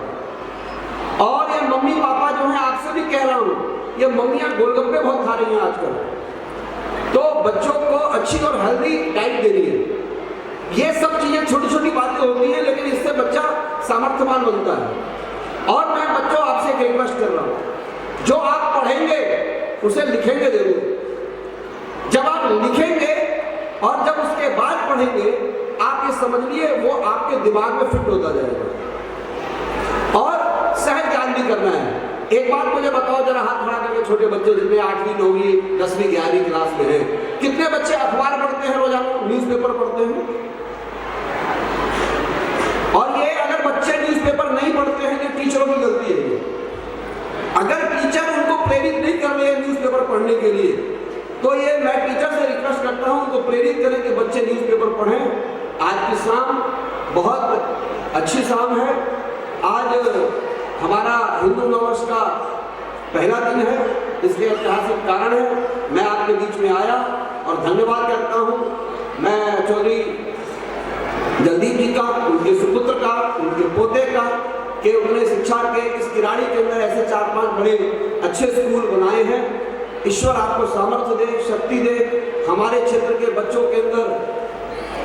और ये मम्मी पापा जो है आपसे भी कह रहा हूं, ये मम्मियां गोलगप्पे बहुत खा रही हैं आजकल, तो बच्चों को अच्छी और हेल्दी डाइट देनी है। ये सब चीजें छोटी छोटी बातें होती हैं, लेकिन इससे बच्चा सामर्थ्यवान बनता है। और मैं बच्चों आपसे एक रिक्वेस्ट कर रहा हूं, जो आप पढ़ेंगे उसे लिखेंगे जरूर। जब आप लिखेंगे और जब उसके बाद पढ़ेंगे, आप ये समझिए वो आपके दिमाग में फिट होता जाएगा। और सहज ज्ञान भी करना है। एक बात मुझे बताओ जरा, हाथ खड़ा करके छोटे बच्चे जितने 8वीं 9वीं 10वीं 11वीं क्लास में हैं, कितने बच्चे अखबार पढ़ते हैं रोजाना, न्यूज़पेपर पढ़ते हैं? और ये अगर बच्चे न्यूज़पेपर नहीं पढ़ते हैं, ये टीचरों की गलती है। अगर टीचर उनको प्रेरित नहीं कर रहे हैं न्यूज़पेपर पढ़ने के लिए, तो ये मैं टीचर से रिक्वेस्ट करता हूं उनको प्रेरित करें कि बच्चे न्यूज़पेपर पढ़ें। आज की शाम बहुत अच्छी शाम है। आज हमारा हिंदू नववर्ष का पहला दिन है, इसलिए ऐतिहासिक कारण है मैं आपके बीच में आया और धन्यवाद करता हूं मैं चौधरी जगदीप जी का, उनके सुपुत्र का, उनके पोते का, कि उन्होंने शिक्षा के इस किराड़ी के अंदर ऐसे 4-5 बड़े अच्छे स्कूल बनाए हैं। ईश्वर आपको सामर्थ्य दे, शक्ति दे। हमारे क्षेत्र के बच्चों के अंदर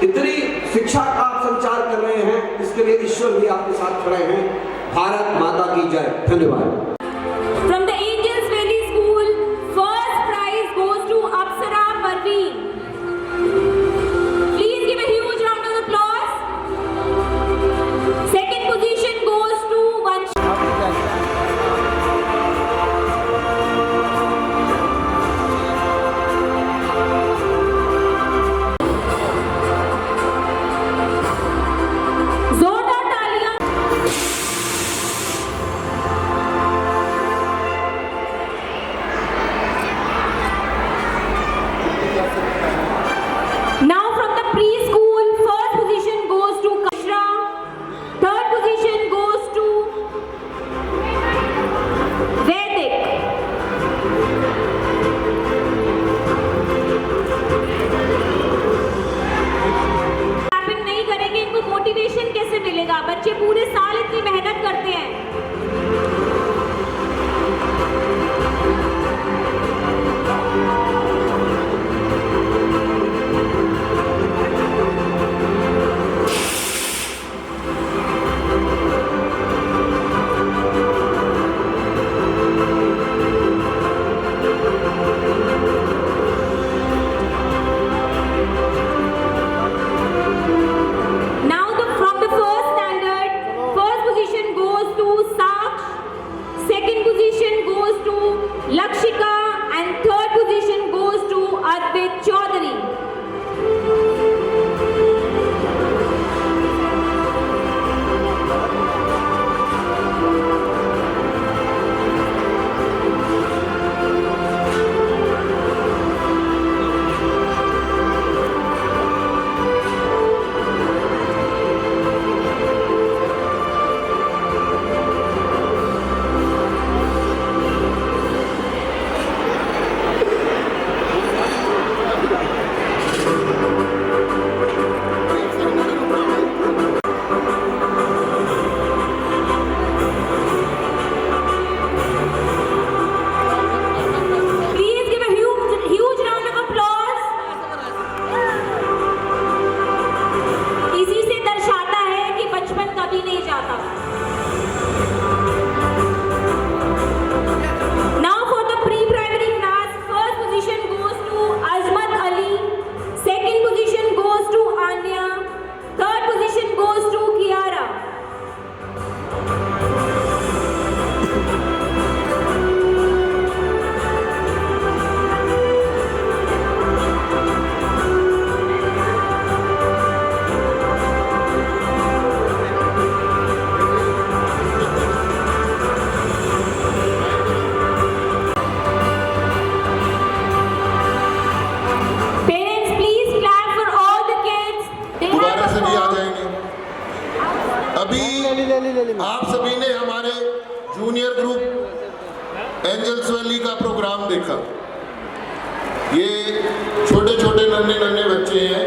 इतनी शिक्षा का आप संचार कर रहे हैं, इसके लिए ईश्वर भी आपके साथ खड़े हैं। भारत माता की जय। धन्यवाद। From the Angels Valley School, first prize goes to Apsara Parveen. Please give a huge round of applause. Second position goes to Vansh. जोरदार तालियां। एंजल्स वैली का प्रोग्राम देखा। ये छोटे छोटे नन्हे नन्हे बच्चे हैं।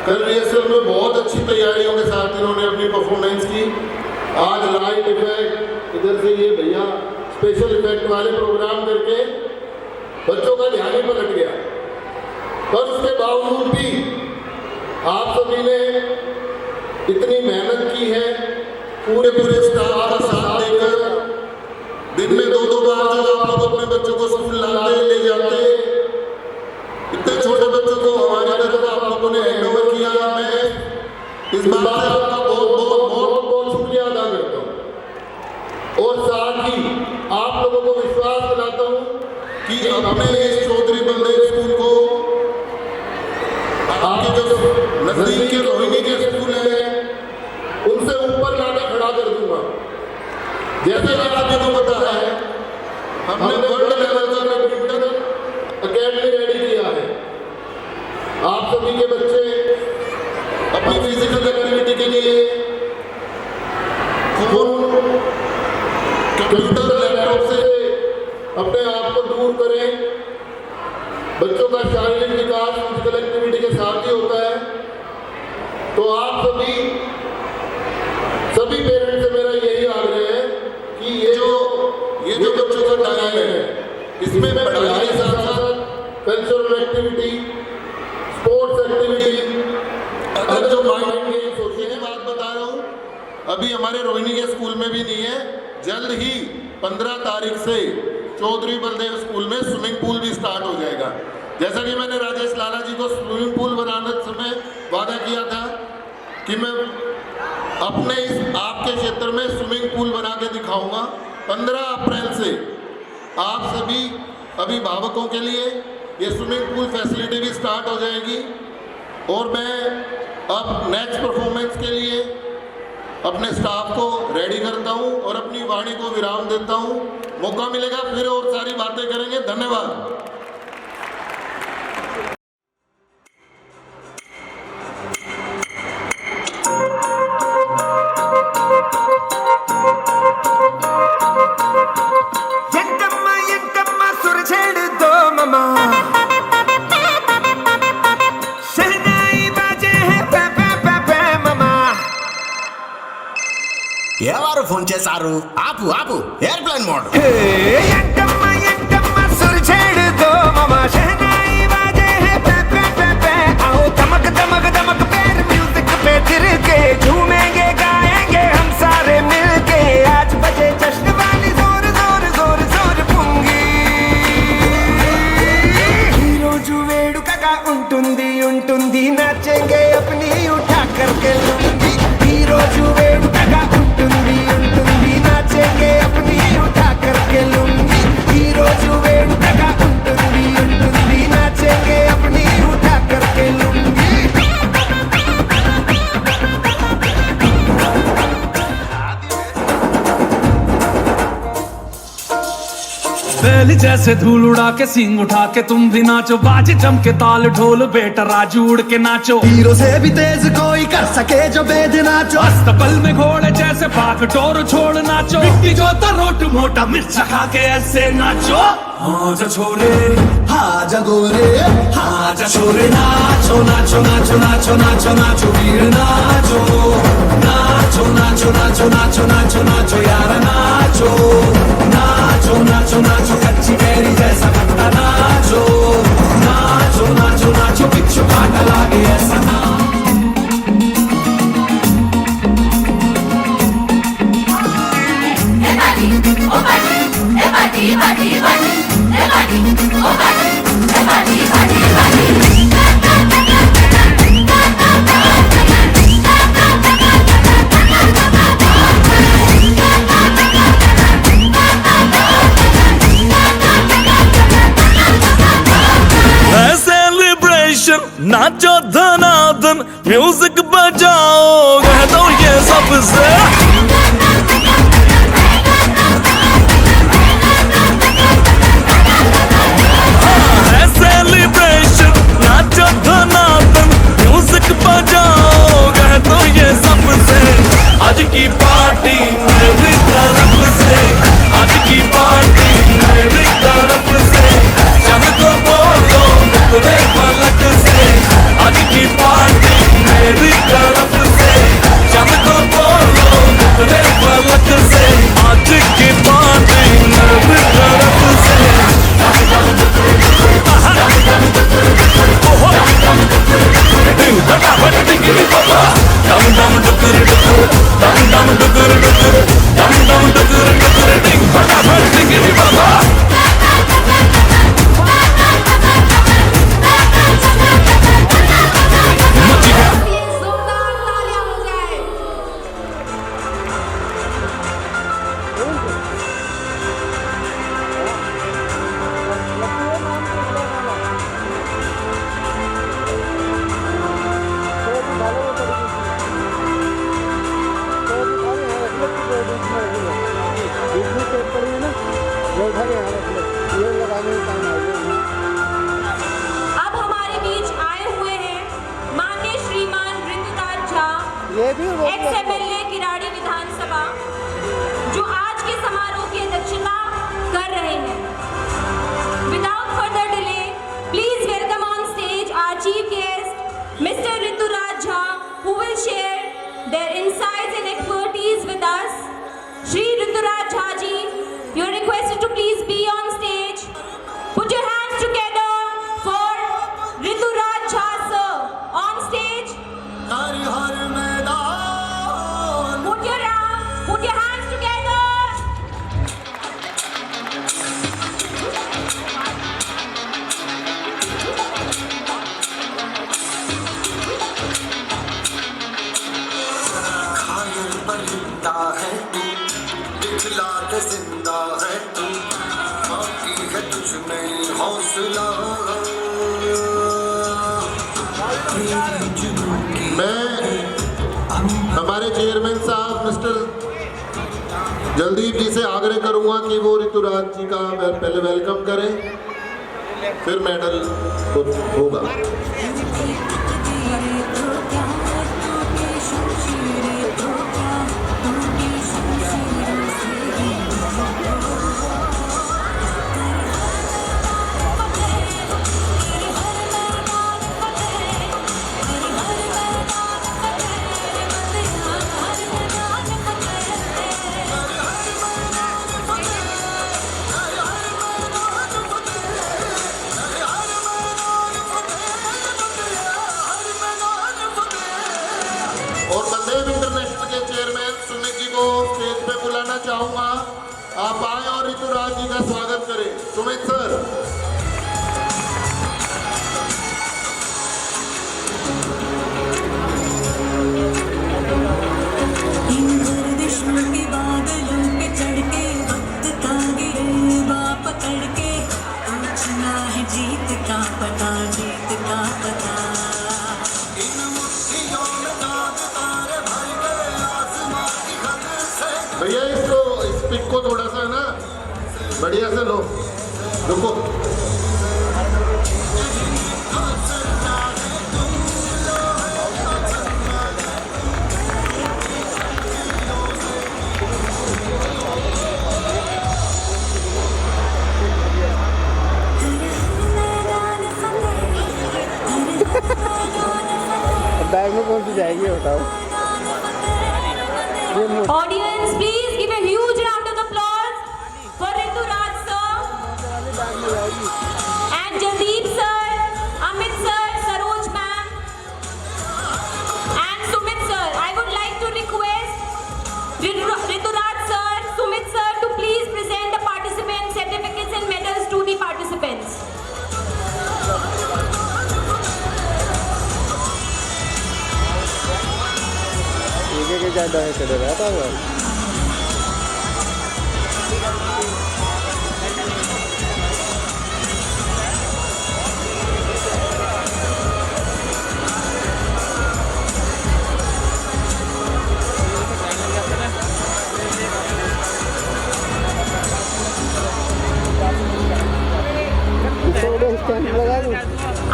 कल रिहर्सल में बहुत अच्छी तैयारियों के साथ इन्होंने अपनी परफॉर्मेंस की। आज लाइट इफेक्ट, इधर से ये भैया स्पेशल इफेक्ट वाले प्रोग्राम करके बच्चों का ध्यान ही पलट गया। पर उसके बावजूद भी आप सभी ने इतनी मेहनत की है, पूरे स्टाफ का साथ देकर दिन में 2-2 बार जो आप लोग अपने बच्चों को स्कूल लाते ले जाते, इतने छोटे बच्चों को हमारी तरफ आप लोगों ने हैंडओवर किया। मैं इस बात से आपका बहुत शुक्रिया अदा करता हूँ और साथ ही आप लोगों को विश्वास दिलाता हूँ कि अपने इस चौधरी बलदेव स्कूल को आपके जो नजदीक के रोहिणी के स्कूल है उनसे ऊपर लाकर खड़ा कर दूंगा। जैसे कि आप लोगों को पता है, हमने वर्ल्ड लेवल का बैडमिंटन अकेडमी रेडी किया है। आप सभी के बच्चे अपनी फिजिकल एक्टिविटी के लिए फोन, कंप्यूटर, लैपटॉप से अपने आप को दूर करें। बच्चों का शारीरिक विकास फिजिकल एक्टिविटी के साथ ही होता है। तो आप सभी पेरेंट्स से मेरा यही आग्रह है कि ये जो बच्चों का टाइम है, इसमें पढ़ाई के साथ साथ कल्चरल एक्टिविटी, स्पोर्ट्स एक्टिविटी, अगर जो माइंड गेम्स होते हैं, बात बता रहा हूँ, अभी हमारे रोहिणी के स्कूल में भी नहीं है। जल्द ही 15 तारीख से चौधरी बलदेव स्कूल में स्विमिंग पूल भी स्टार्ट हो जाएगा। जैसा कि मैंने राजेश लाला जी को स्विमिंग पूल बनाने समय वादा किया था कि मैं अपने इस आपके क्षेत्र में स्विमिंग पूल बना के दिखाऊंगा। 15 अप्रैल से आप सभी अभिभावकों के लिए ये स्विमिंग पूल फैसिलिटी भी स्टार्ट हो जाएगी। और मैं अब नेक्स्ट परफॉर्मेंस के लिए अपने स्टाफ को रेडी करता हूं और अपनी वाणी को विराम देता हूं। मौका मिलेगा फिर और सारी बातें करेंगे। धन्यवाद। ఎవరు ఫోన్ చేశారు? ఆపు ఆపు, ఎయిర్ప్లేన్ మోడ్. झूमेंगे गाएंगे हम सारे मिलके, आज बजे जश्न वाली जोर जोर जोर जोर पुंगी. ఈ రోజు వేడుకగా ఉంటుంది ఉంటుంది, नाचेंगे अपनी उठा करके लुंगी. ఈ రోజు వేడుకగా ఉంటుంది ఉంటుంది, नाचेंगे अपनी उठा करके लुंगी. ఈ రోజు వేడుకగా ఉంటుంది ఉంటుంది, नाचेंगे अपनी उठा करके लुंगी. बैल जैसे धूल उड़ा के सींग उठा के तुम भी नाचो, बाजे जम के ताल ढोल बेटा राजू उड़ के नाचो. हीरो से भी तेज कोई कर सके जो बेद नाचो. अस्तबल में घोड़े जैसे पाक टोर छोड़ नाचो. मिट्टी जो रोट मोटा मिर्च खा के ऐसे नाचो. हाँ जा छोरे हाँ जा गोरे हाँ जा छोरे, नाचो नाचो नाचो नाचो नाचो नाचो वीर नाचो. नाचो नाचो नाचो नाचो नाचो नाचो यार नाचो. नाचो नाचो नाचो कच्ची मेरी जैसा खट्टा नाचो. नाचो नाचो नाचो पिच्चू काटा लागे ऐसा नाचो. नाचो धनाधन म्यूजिक बजाओ, कह दो ये सबसे. सेलिब्रेशन नाचो धनाधन म्यूजिक बजाओ, कह दो ये सबसे. आज की पार्टी मेरी तरफ से, आज की पार्टी मेरी एक्स एमएलए किराड़ी विधानसभा, जो आज के समारोह की अध्यक्षता कर रहे हैं। Without further delay, please welcome on stage our chief guest mister Rituraj Jha, who will share their insights and expertise with us. Shri Rituraj Jha ji, you are requested to please be on stage. Put your hands together for Rituraj Jha sir on stage. हर हर मैदान Put your hands together. घायल परिंदा है तू, दिखला के जिंदा है तू, बाकी है तुझ में हौसला। मैं हमारे चेयरमैन साहब मिस्टर जलदीप जी से आग्रह करूंगा कि वो ऋतुराज जी का पहले वेलकम करें, फिर मेडल होगा। और बलदेव इंटरनेशनल के चेयरमैन सुमित जी को स्टेज पे बुलाना चाहूंगा। आप आए और ऋतुराज जी का स्वागत करें। सुमित सर। के बादलों पे चढ़ के वक्त का गिरे बाप पकड़ के, पूछना है जीत का पता, जीत का पता। भैया इसको इस पिक को थोड़ा सा ना बढ़िया से लो, रुको। बैग में कौन सी जाएगी बताओ। Audience, please give a huge round of applause for Rituraj sir and Jaldeep sir, Amit sir, Saroj ma'am and Sumit sir. I would like to request Rituraj sir, Sumit sir to please present the participant certificates and medals to the participants. ठीक है, ज़्यादा है चले रहा था।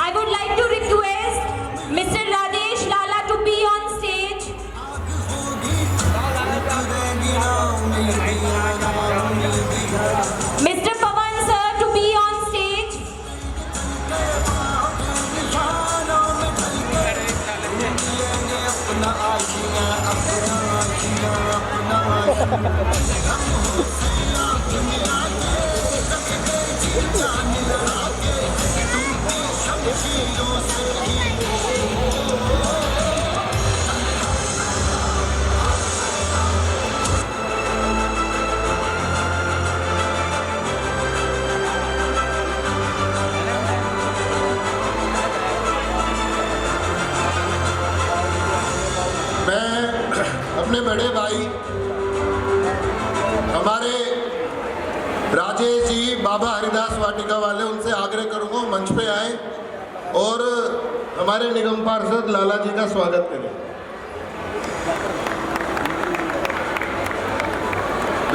I would like to request Mr. Rajesh Lala to be on stage. Mr. Pawan sir to be on stage. अपने बड़े भाई हमारे राजेश जी बाबा हरिदास वाटिका वाले, उनसे आग्रह करूंगा मंच पे आए और हमारे निगम पार्षद लाला जी का स्वागत करें।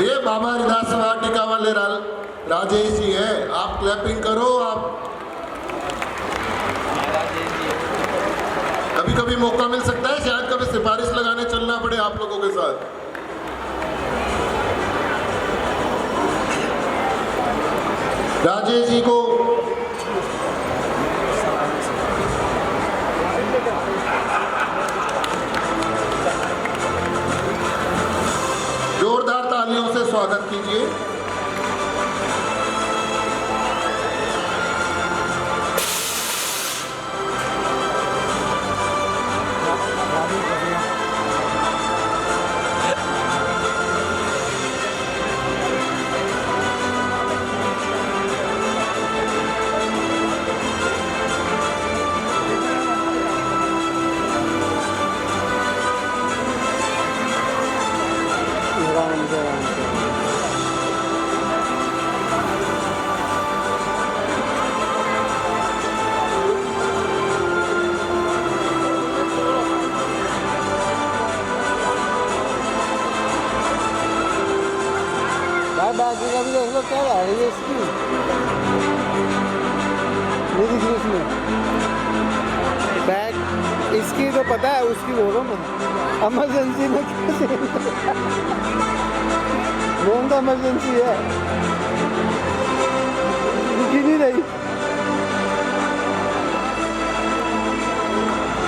ये बाबा हरिदास वाटिका वाले राजेश जी है, आप क्लैपिंग करो। आप कभी कभी मौका मिल सकता है, शायद कभी सिफारिश लगाने चलना पड़े आप लोगों के साथ। राजेश जी को जोरदार तालियों से स्वागत कीजिए। बाकी का भी देख लो क्या आ रही है इसकी, नहीं दिख रही इसमें बैग। इसकी तो पता है, उसकी बोलो मैं इमरजेंसी में कैसे कौन सा इमरजेंसी है, दिख ही नहीं रही।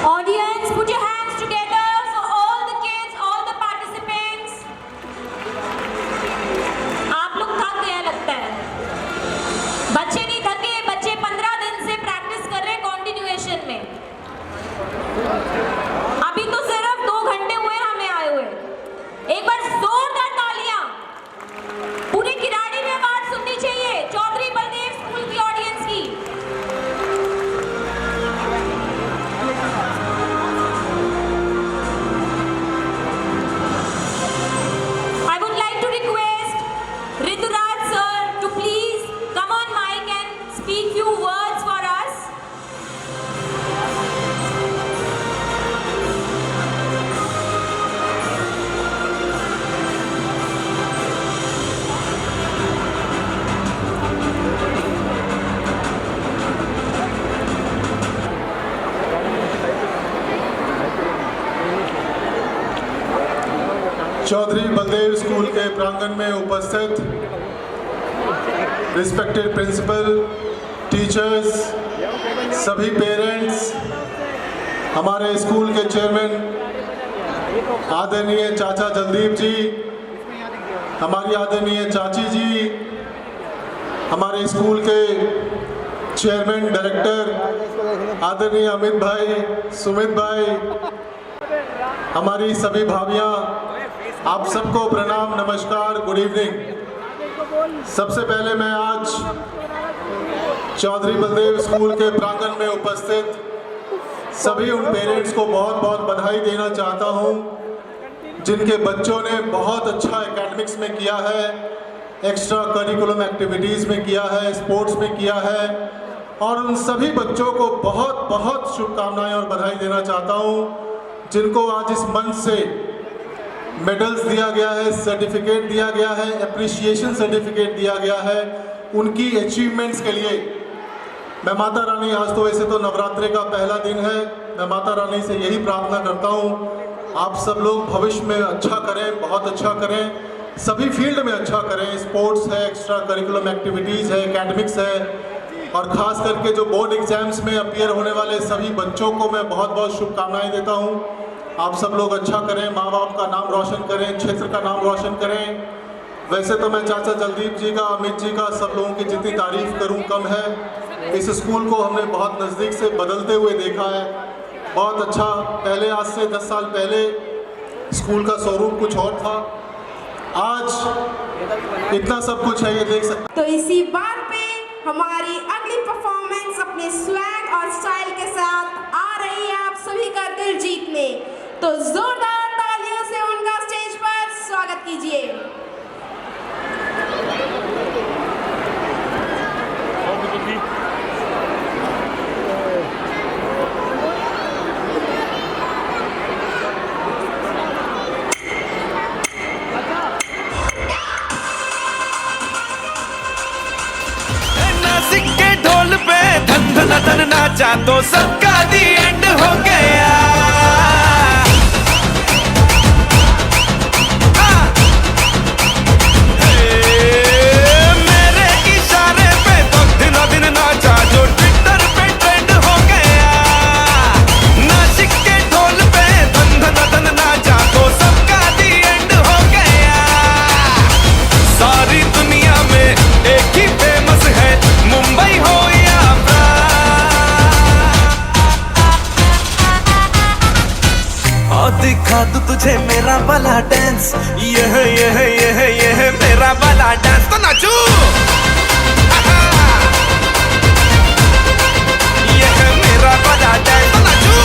Audience, put your hands together for all the kids, all the participants. आप लोग थक गए लगता है। बच्चे नहीं थके, बच्चे 15 दिन से प्रैक्टिस कर रहे हैं कॉन्टिन्यूएशन में। अभी तो सिर्फ 2 घंटे हुए हमें आए हुए। एक बार जोरदार तालियां पूरे किराड़ी में आवाज सुननी चाहिए चौधरी बलदेव स्कूल की ऑडियंस की। I would like to request Rituraj sir to please come on mic and speak few words for us. Chaudhary Baldev school के प्रांगण में उपस्थित रिस्पेक्टेड प्रिंसिपल, टीचर्स, सभी पेरेंट्स, हमारे स्कूल के चेयरमैन आदरणीय चाचा जलदीप जी, हमारी आदरणीय चाची जी, हमारे स्कूल के चेयरमैन डायरेक्टर आदरणीय अमित भाई, सुमित भाई, हमारी सभी भाभियाँ, आप सबको प्रणाम, नमस्कार, गुड इवनिंग। सबसे पहले मैं आज चौधरी बलदेव स्कूल के प्रांगण में उपस्थित सभी उन पेरेंट्स को बहुत बहुत बधाई देना चाहता हूं जिनके बच्चों ने बहुत अच्छा एकेडमिक्स में किया है, एक्स्ट्रा करिकुलम एक्टिविटीज़ में किया है, स्पोर्ट्स में किया है, और उन सभी बच्चों को बहुत बहुत शुभकामनाएं और बधाई देना चाहता हूं जिनको आज इस मंच से मेडल्स दिया गया है, सर्टिफिकेट दिया गया है, एप्रिसिएशन सर्टिफिकेट दिया गया है उनकी अचीवमेंट्स के लिए। मैं माता रानी, आज तो वैसे तो नवरात्रि का पहला दिन है, मैं माता रानी से यही प्रार्थना करता हूँ आप सब लोग भविष्य में अच्छा करें, बहुत अच्छा करें, सभी फील्ड में अच्छा करें, स्पोर्ट्स है, एक्स्ट्रा करिकुलम एक्टिविटीज़ है, एकेडमिक्स है, और ख़ास करके जो बोर्ड एग्जाम्स में अपीयर होने वाले सभी बच्चों को मैं बहुत बहुत शुभकामनाएँ देता हूँ। आप सब लोग अच्छा करें, माँ बाप का नाम रोशन करें, क्षेत्र का नाम रोशन करें। वैसे तो मैं चाचा जलदीप जी का, अमित जी का, सब लोगों की जितनी तारीफ करूं कम है। इस स्कूल को हमने बहुत नज़दीक से बदलते हुए देखा है, बहुत अच्छा। पहले आज से 10 साल पहले स्कूल का स्वरूप कुछ और था, आज इतना सब कुछ है, ये देख सकते। तो इसी बात पे हमारी अगली परफॉर्मेंस अपने स्वैग और स्टाइल के साथ आ रही है आप सभी का दिल जीतने। तो जोरदार तालियों से उनका स्टेज पर स्वागत कीजिए। नासिक के ढोल पे धन धन धन नाचा तो सबका दी एंड हो गया। दिखा दूं तुझे मेरा वाला डांस, ये है मेरा वाला डांस, तो नाचो। ये है मेरा वाला डांस, तो नाचो।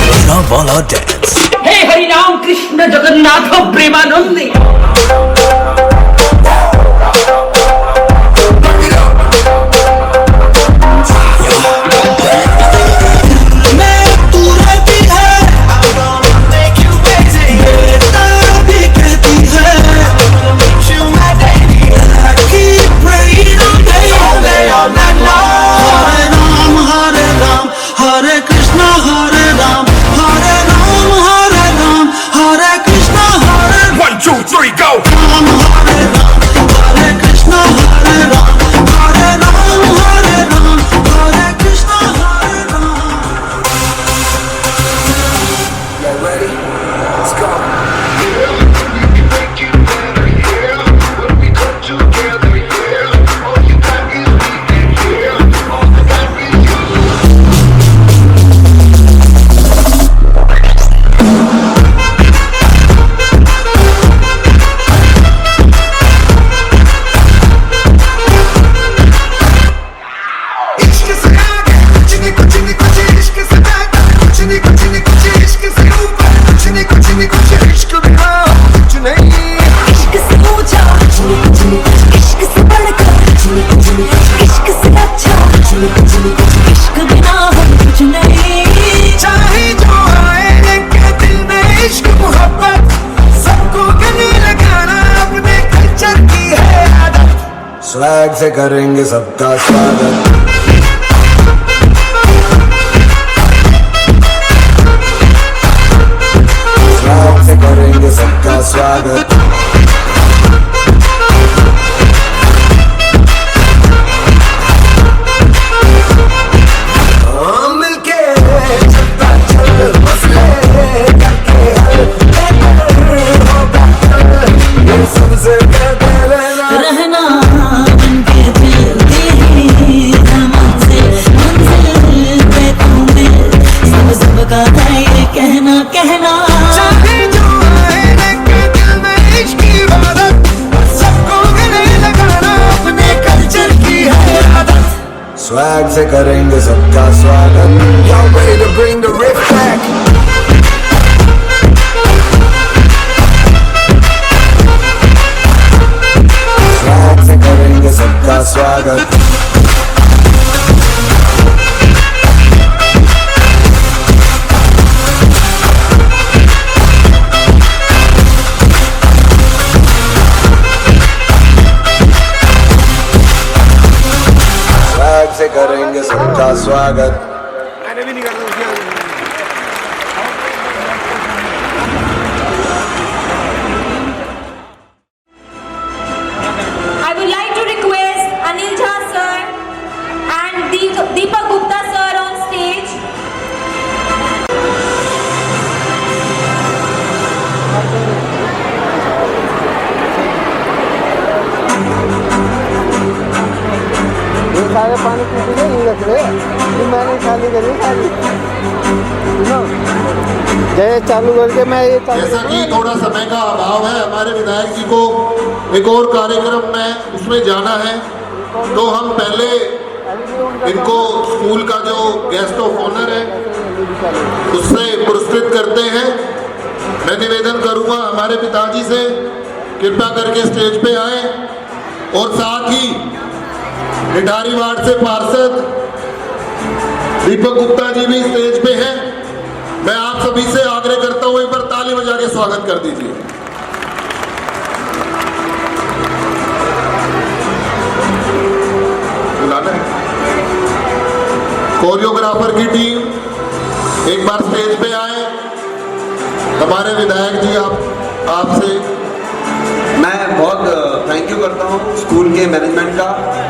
मेरा वाला डांस। हे हरि राम कृष्ण जगन्नाथ प्रेमानंदी। स्वैग से करेंगे सबका स्वागत। स्वैग से करेंगे सबका स्वागत। मिलके चलता चल मसले करके ये सबसे रहना बनके दिल तेरी मंजिल मंजिल पे तू मिल, सबका है ये कहना कहना। चाहे जो आए लेके दिल में इश्क की इबादत, सबको गले लगाना अपने कल्चर की है आदत। स्वैग से करेंगे सबका स्वागत। Y'all ready to bring the riff back? सबका स्वागत। स्वैग से करेंगे सबका स्वागत। Deepak Gupta sir on stage. ये सारे पानी पीते नहीं रख रहे, ये मैंने खाली करी सारी। जय चालू करके मैं ये जैसा कि थोड़ा समय का अभाव है, हमारे विधायक जी को एक और कार्यक्रम में उसमें जाना है, तो हम पहले इनको स्कूल का जो गेस्ट ऑफ ऑनर है उससे पुरस्कृत करते हैं। मैं निवेदन करूंगा हमारे पिताजी से कृपया करके स्टेज पे आए, और साथ ही निठारी वार्ड से पार्षद दीपक गुप्ता जी भी स्टेज पे हैं। मैं आप सभी से आग्रह करता हूं, एक बार ताली बजा के स्वागत कर दीजिए। कोरियोग्राफर की टीम एक बार स्टेज पे आए। हमारे विधायक जी आपसे मैं बहुत थैंक यू करता हूँ स्कूल के मैनेजमेंट का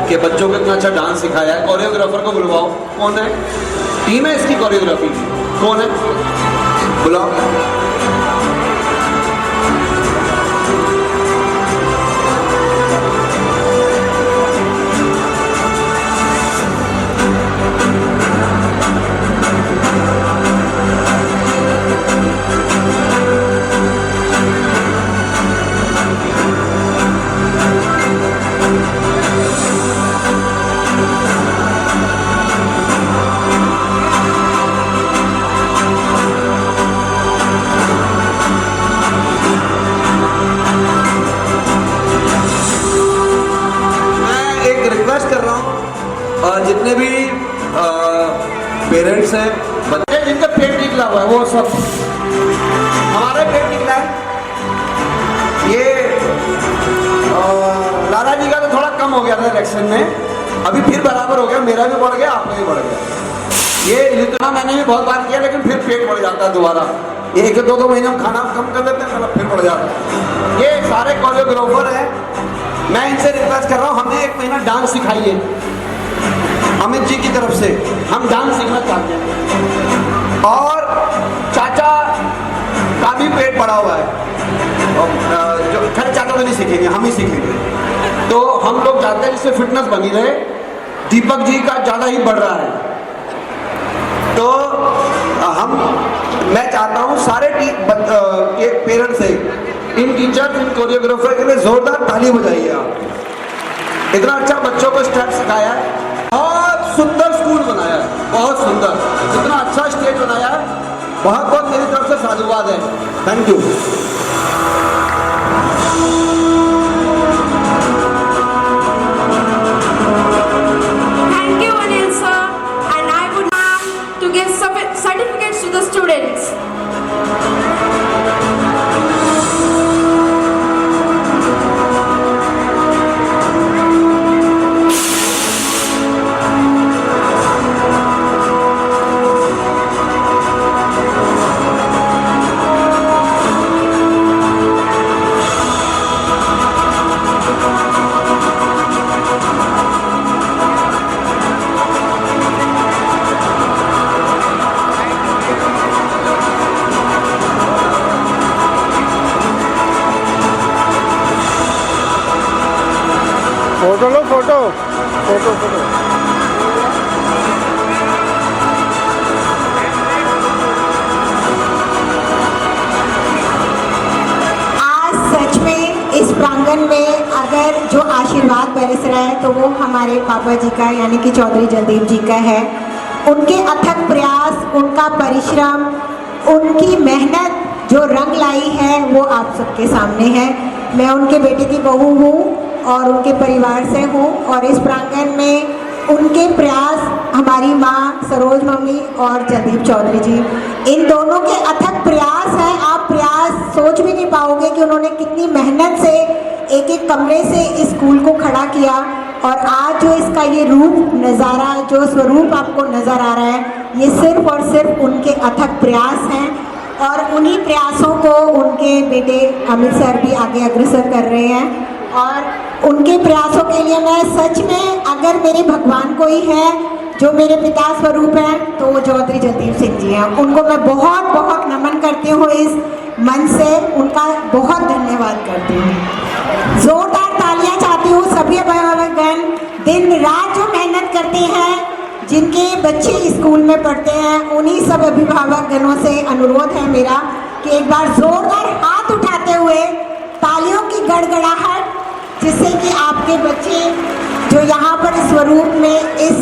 कि बच्चों को इतना अच्छा डांस सिखाया है। कोरियोग्राफर को बुलवाओ, कौन है? टीम है इसकी कोरियोग्राफी की, कौन है? बुलाओ। रिक्वेस्ट कर रहा हूँ जितने भी पेरेंट्स हैं, बच्चे जिनका पेट निकला हुआ है, वो सब हमारा पेट निकला है। ये लाला जी का तो थोड़ा कम हो गया था इलेक्शन में, अभी फिर बराबर हो गया, मेरा भी बढ़ गया, आपका भी बढ़ गया। ये इतना मैंने भी बहुत बार किया, लेकिन फिर पेट बढ़ जाता है दोबारा। ये 1-2 महीने में खाना कम कर देते हैं, फिर बढ़ जाता है। ये सारे कोरियोग्राफर हैं, मैं इनसे रिक्वेस्ट कर रहा हूँ, हमें 1 महीना डांस सिखाइए अमित जी की तरफ से, हम डांस सीखना चाहते हैं। और चाचा का भी पेट बढ़ा हुआ है, जो खाली चाचा तो नहीं सीखेंगे, हम ही सीखेंगे। तो हम लोग चाहते हैं जिससे फिटनेस बनी रहे। दीपक जी का ज़्यादा ही बढ़ रहा है, तो मैं चाहता हूँ सारे पेरेंट्स से, इन टीचर्स, इन कोरियोग्राफर के लिए जोरदार ताली बजाइए आप। इतना अच्छा बच्चों को स्टेप सिखाया है, बहुत सुंदर स्कूल बनाया है, बहुत सुंदर, इतना अच्छा स्टेज बनाया है, बहुत बहुत मेरी तरफ से साधुवाद है। Thank you. Thank you, Anil sir, and I would now to give certificates to the students. Photo low, photo photo photo. आज सच में इस प्रांगण में अगर जो आशीर्वाद बरस रहा है तो वो हमारे पापा जी का, यानी कि चौधरी जयदीप जी का है। उनके अथक प्रयास, उनका परिश्रम, उनकी मेहनत जो रंग लाई है वो आप सबके सामने है। मैं उनके बेटे की बहू हूँ और उनके परिवार से हूँ, और इस प्रांगण में उनके प्रयास, हमारी माँ सरोज मम्मी और जयदीप चौधरी जी, इन दोनों के अथक प्रयास हैं। आप प्रयास सोच भी नहीं पाओगे कि उन्होंने कितनी मेहनत से एक कमरे से इस स्कूल को खड़ा किया, और आज जो इसका ये रूप नज़ारा, जो स्वरूप आपको नज़र आ रहा है, ये सिर्फ और सिर्फ उनके अथक प्रयास हैं। और उन्हीं प्रयासों को उनके बेटे अमित सर भी आगे अग्रसर कर रहे हैं, और उनके प्रयासों के लिए मैं सच में, अगर मेरे भगवान कोई है जो मेरे पिता स्वरूप हैं, तो वो चौधरी जयदीप सिंह जी हैं। उनको मैं बहुत बहुत नमन करती हूँ, इस मन से उनका बहुत धन्यवाद करती हूँ। जोरदार तालियां चाहती हूँ सभी अभिभावकगण, दिन रात जो मेहनत करते हैं, जिनके बच्चे स्कूल में पढ़ते हैं, उन्हीं सब अभिभावकगणों से अनुरोध है मेरा कि एक बार जोरदार हाथ उठाते हुए तालियों की गड़गड़ाहट, जिससे कि आपके बच्चे जो यहाँ पर स्वरूप में, इस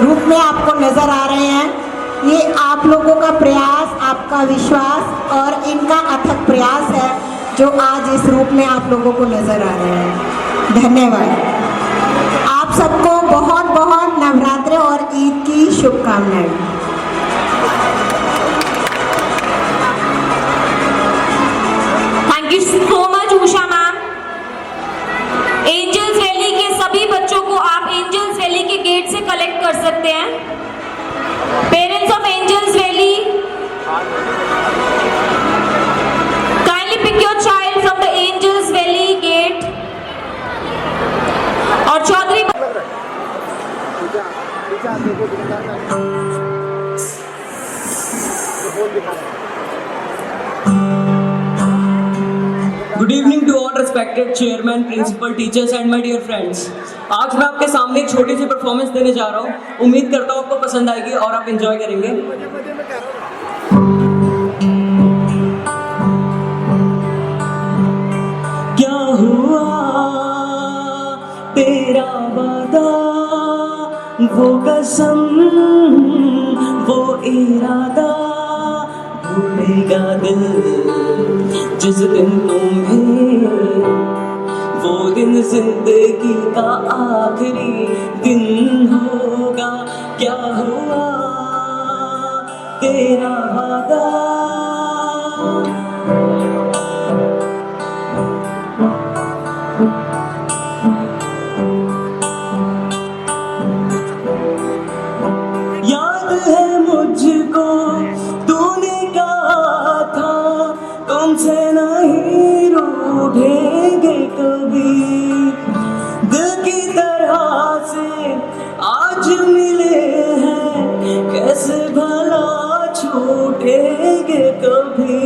रूप में आपको नज़र आ रहे हैं, ये आप लोगों का प्रयास, आपका विश्वास और इनका अथक प्रयास है जो आज इस रूप में आप लोगों को नज़र आ रहे हैं। धन्यवाद। आप सबको बहुत बहुत नवरात्रि और ईद की शुभकामनाएं। Thank you so much Usha ma'am. Angels Valley के सभी बच्चों को आप एंजल्स वैली के गेट से कलेक्ट कर सकते हैं। Parents of Angels Valley, kindly pick your child from the Angels Valley gate. और Chaudhary good evening to all respected chairman, principal, teachers and my dear friends. आज मैं आपके सामने एक छोटी सी परफॉर्मेंस देने जा रहा हूँ। उम्मीद करता हूँ आपको पसंद आएगी और आप एंजॉय करेंगे। क्या हुआ तेरा वादा, वो कसम, वो इरादा, भूलेगा दिल जिस दिन तुम्हें वो दिन जिंदगी का आखिरी दिन होगा। क्या हुआ तेरा वादा, याद है मुझको तूने कहा था तुमसे नहीं रूठेंगे कभी। दिल की तरह से आज मिले हैं, कैसे भला छूटेंगे कभी।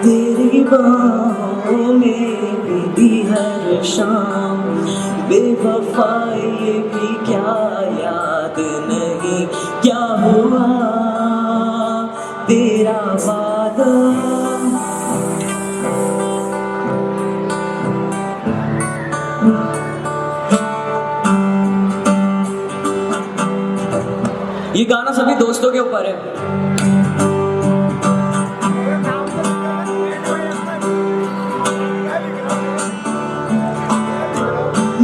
तेरी बाहों में बीती हर शाम, बेवफाई भी क्या याद नहीं। क्या हुआ तेरा वादा, ये गाना सभी दोस्तों के ऊपर है।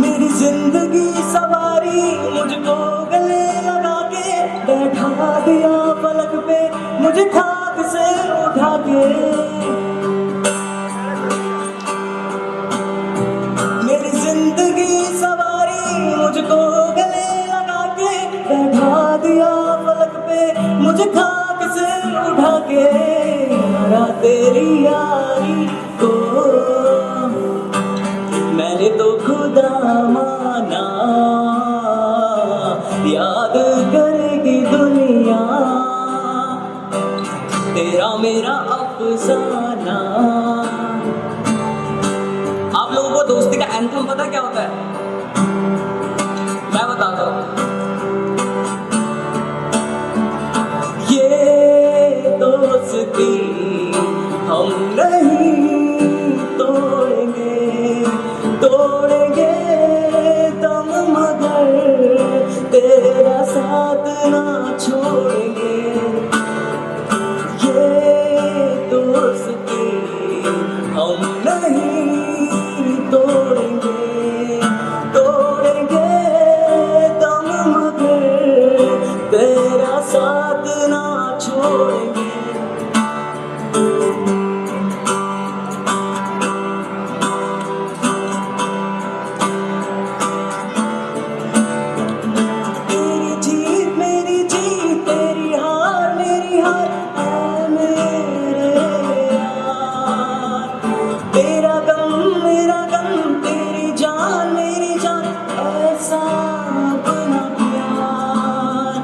मेरी जिंदगी सवारी मुझको गले लगा के बैठा दिया पलक पे, मुझे खाक से उठा के। मेरी जिंदगी सवारी मुझको गले लगा के बैठा दिया पलक पे, मुझे खाक से उठा के। हरा तेरी यारी को मैंने तो खुदा माना, याद करेगी दुनिया तेरा मेरा अफसाना। आप लोगों को दोस्ती का एंथम पता क्या होता है? मैं बताता हूँ। ये दोस्ती हम नहीं तोड़ेंगे, तोड़ेंगे दम मगर तेरा साथ ना छोड़ेंगे। ये दोस्ती हम नहीं तोड़ेंगे, तोड़ेंगे दम मगर तेरा साथ ना छोड़ेंगे। तेरी जीत मेरी जीत, तेरी हार मेरी हार है मेरे यार। तेरा गम मेरा गम, तेरी जान मेरी जान, ऐसा अपना प्यार।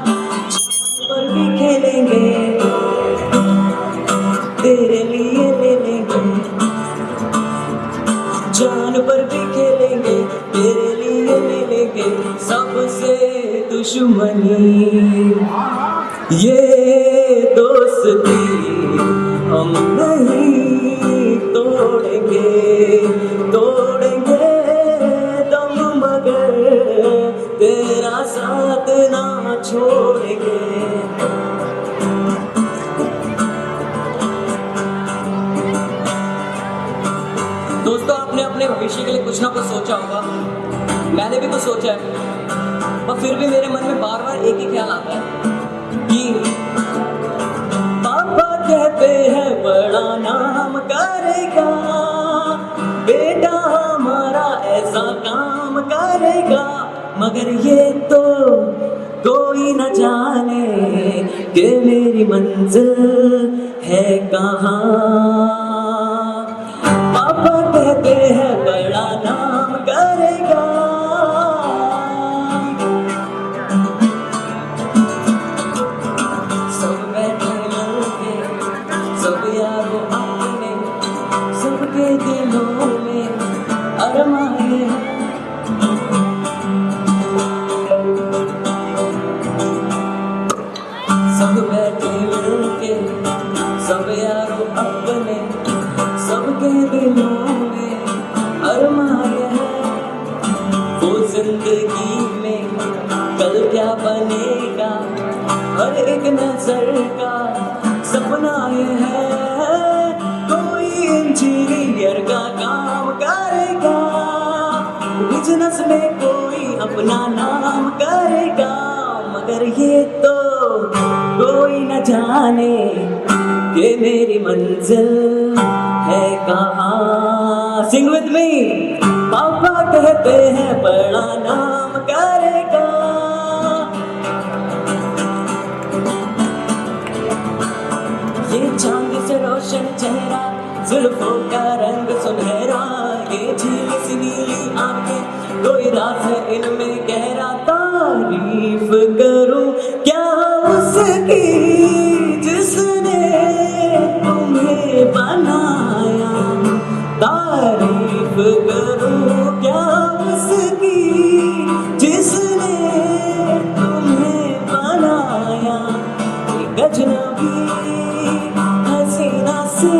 जान पर भी खेलेंगे, तेरे लिए ले लेंगे। जान पर भी खेलेंगे, तेरे लिए ले लेंगे। सबसे दुश्मनी ये दोस्ती हम नहीं तोड़ेंगे, तोड़ेंगे दम मगर तेरा साथ ना छोड़ेंगे। दोस्तों, आपने अपने भविष्य के लिए कुछ ना कुछ सोचा होगा, मैंने भी कुछ सोचा है, पर फिर भी मेरे मन में बार बार एक ही ख्याल आता है कि पापा कहते हैं बड़ा नाम करेगा, बेटा हमारा ऐसा काम करेगा, मगर ये तो कोई न जाने कि मेरी मंजिल है कहाँ। पापा कहते हैं बड़ा नाम करेगा, सब बैठे मिलके, सब यारों अपने, सबके दिलों में अरमाए। सब बैठे मिलके, सब यारों अपने, सबके दिलों में अरमाए हैं। वो जिंदगी में कल क्या बनेगा, हर एक नजर का सपना ये है। कोई इंजीनियर का काम नस में कोई अपना नाम करेगा, मगर ये तो कोई न जाने कि मेरी मंजिल है कहाँ। Sing with me. पापा कहते हैं बड़ा नाम करेगा, ये चांद से रोशन चेहरा, जुल्फों का रंग सुनहरा, ये झील सी नीली आंखें, कोई राज है इनमें गहरा। तारीफ करूं क्या उसकी जिसने तुम्हें बनाया, तारीफ करूं क्या उसकी जिसने तुम्हें बनाया। एक अजनबी हसीना से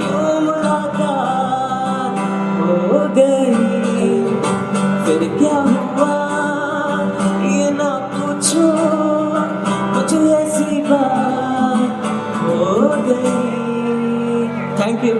यूं मुलाकात हो गई, फिर क्या हुआ ये ना पूछो, कुछ ऐसी बात हो गई। Thank you.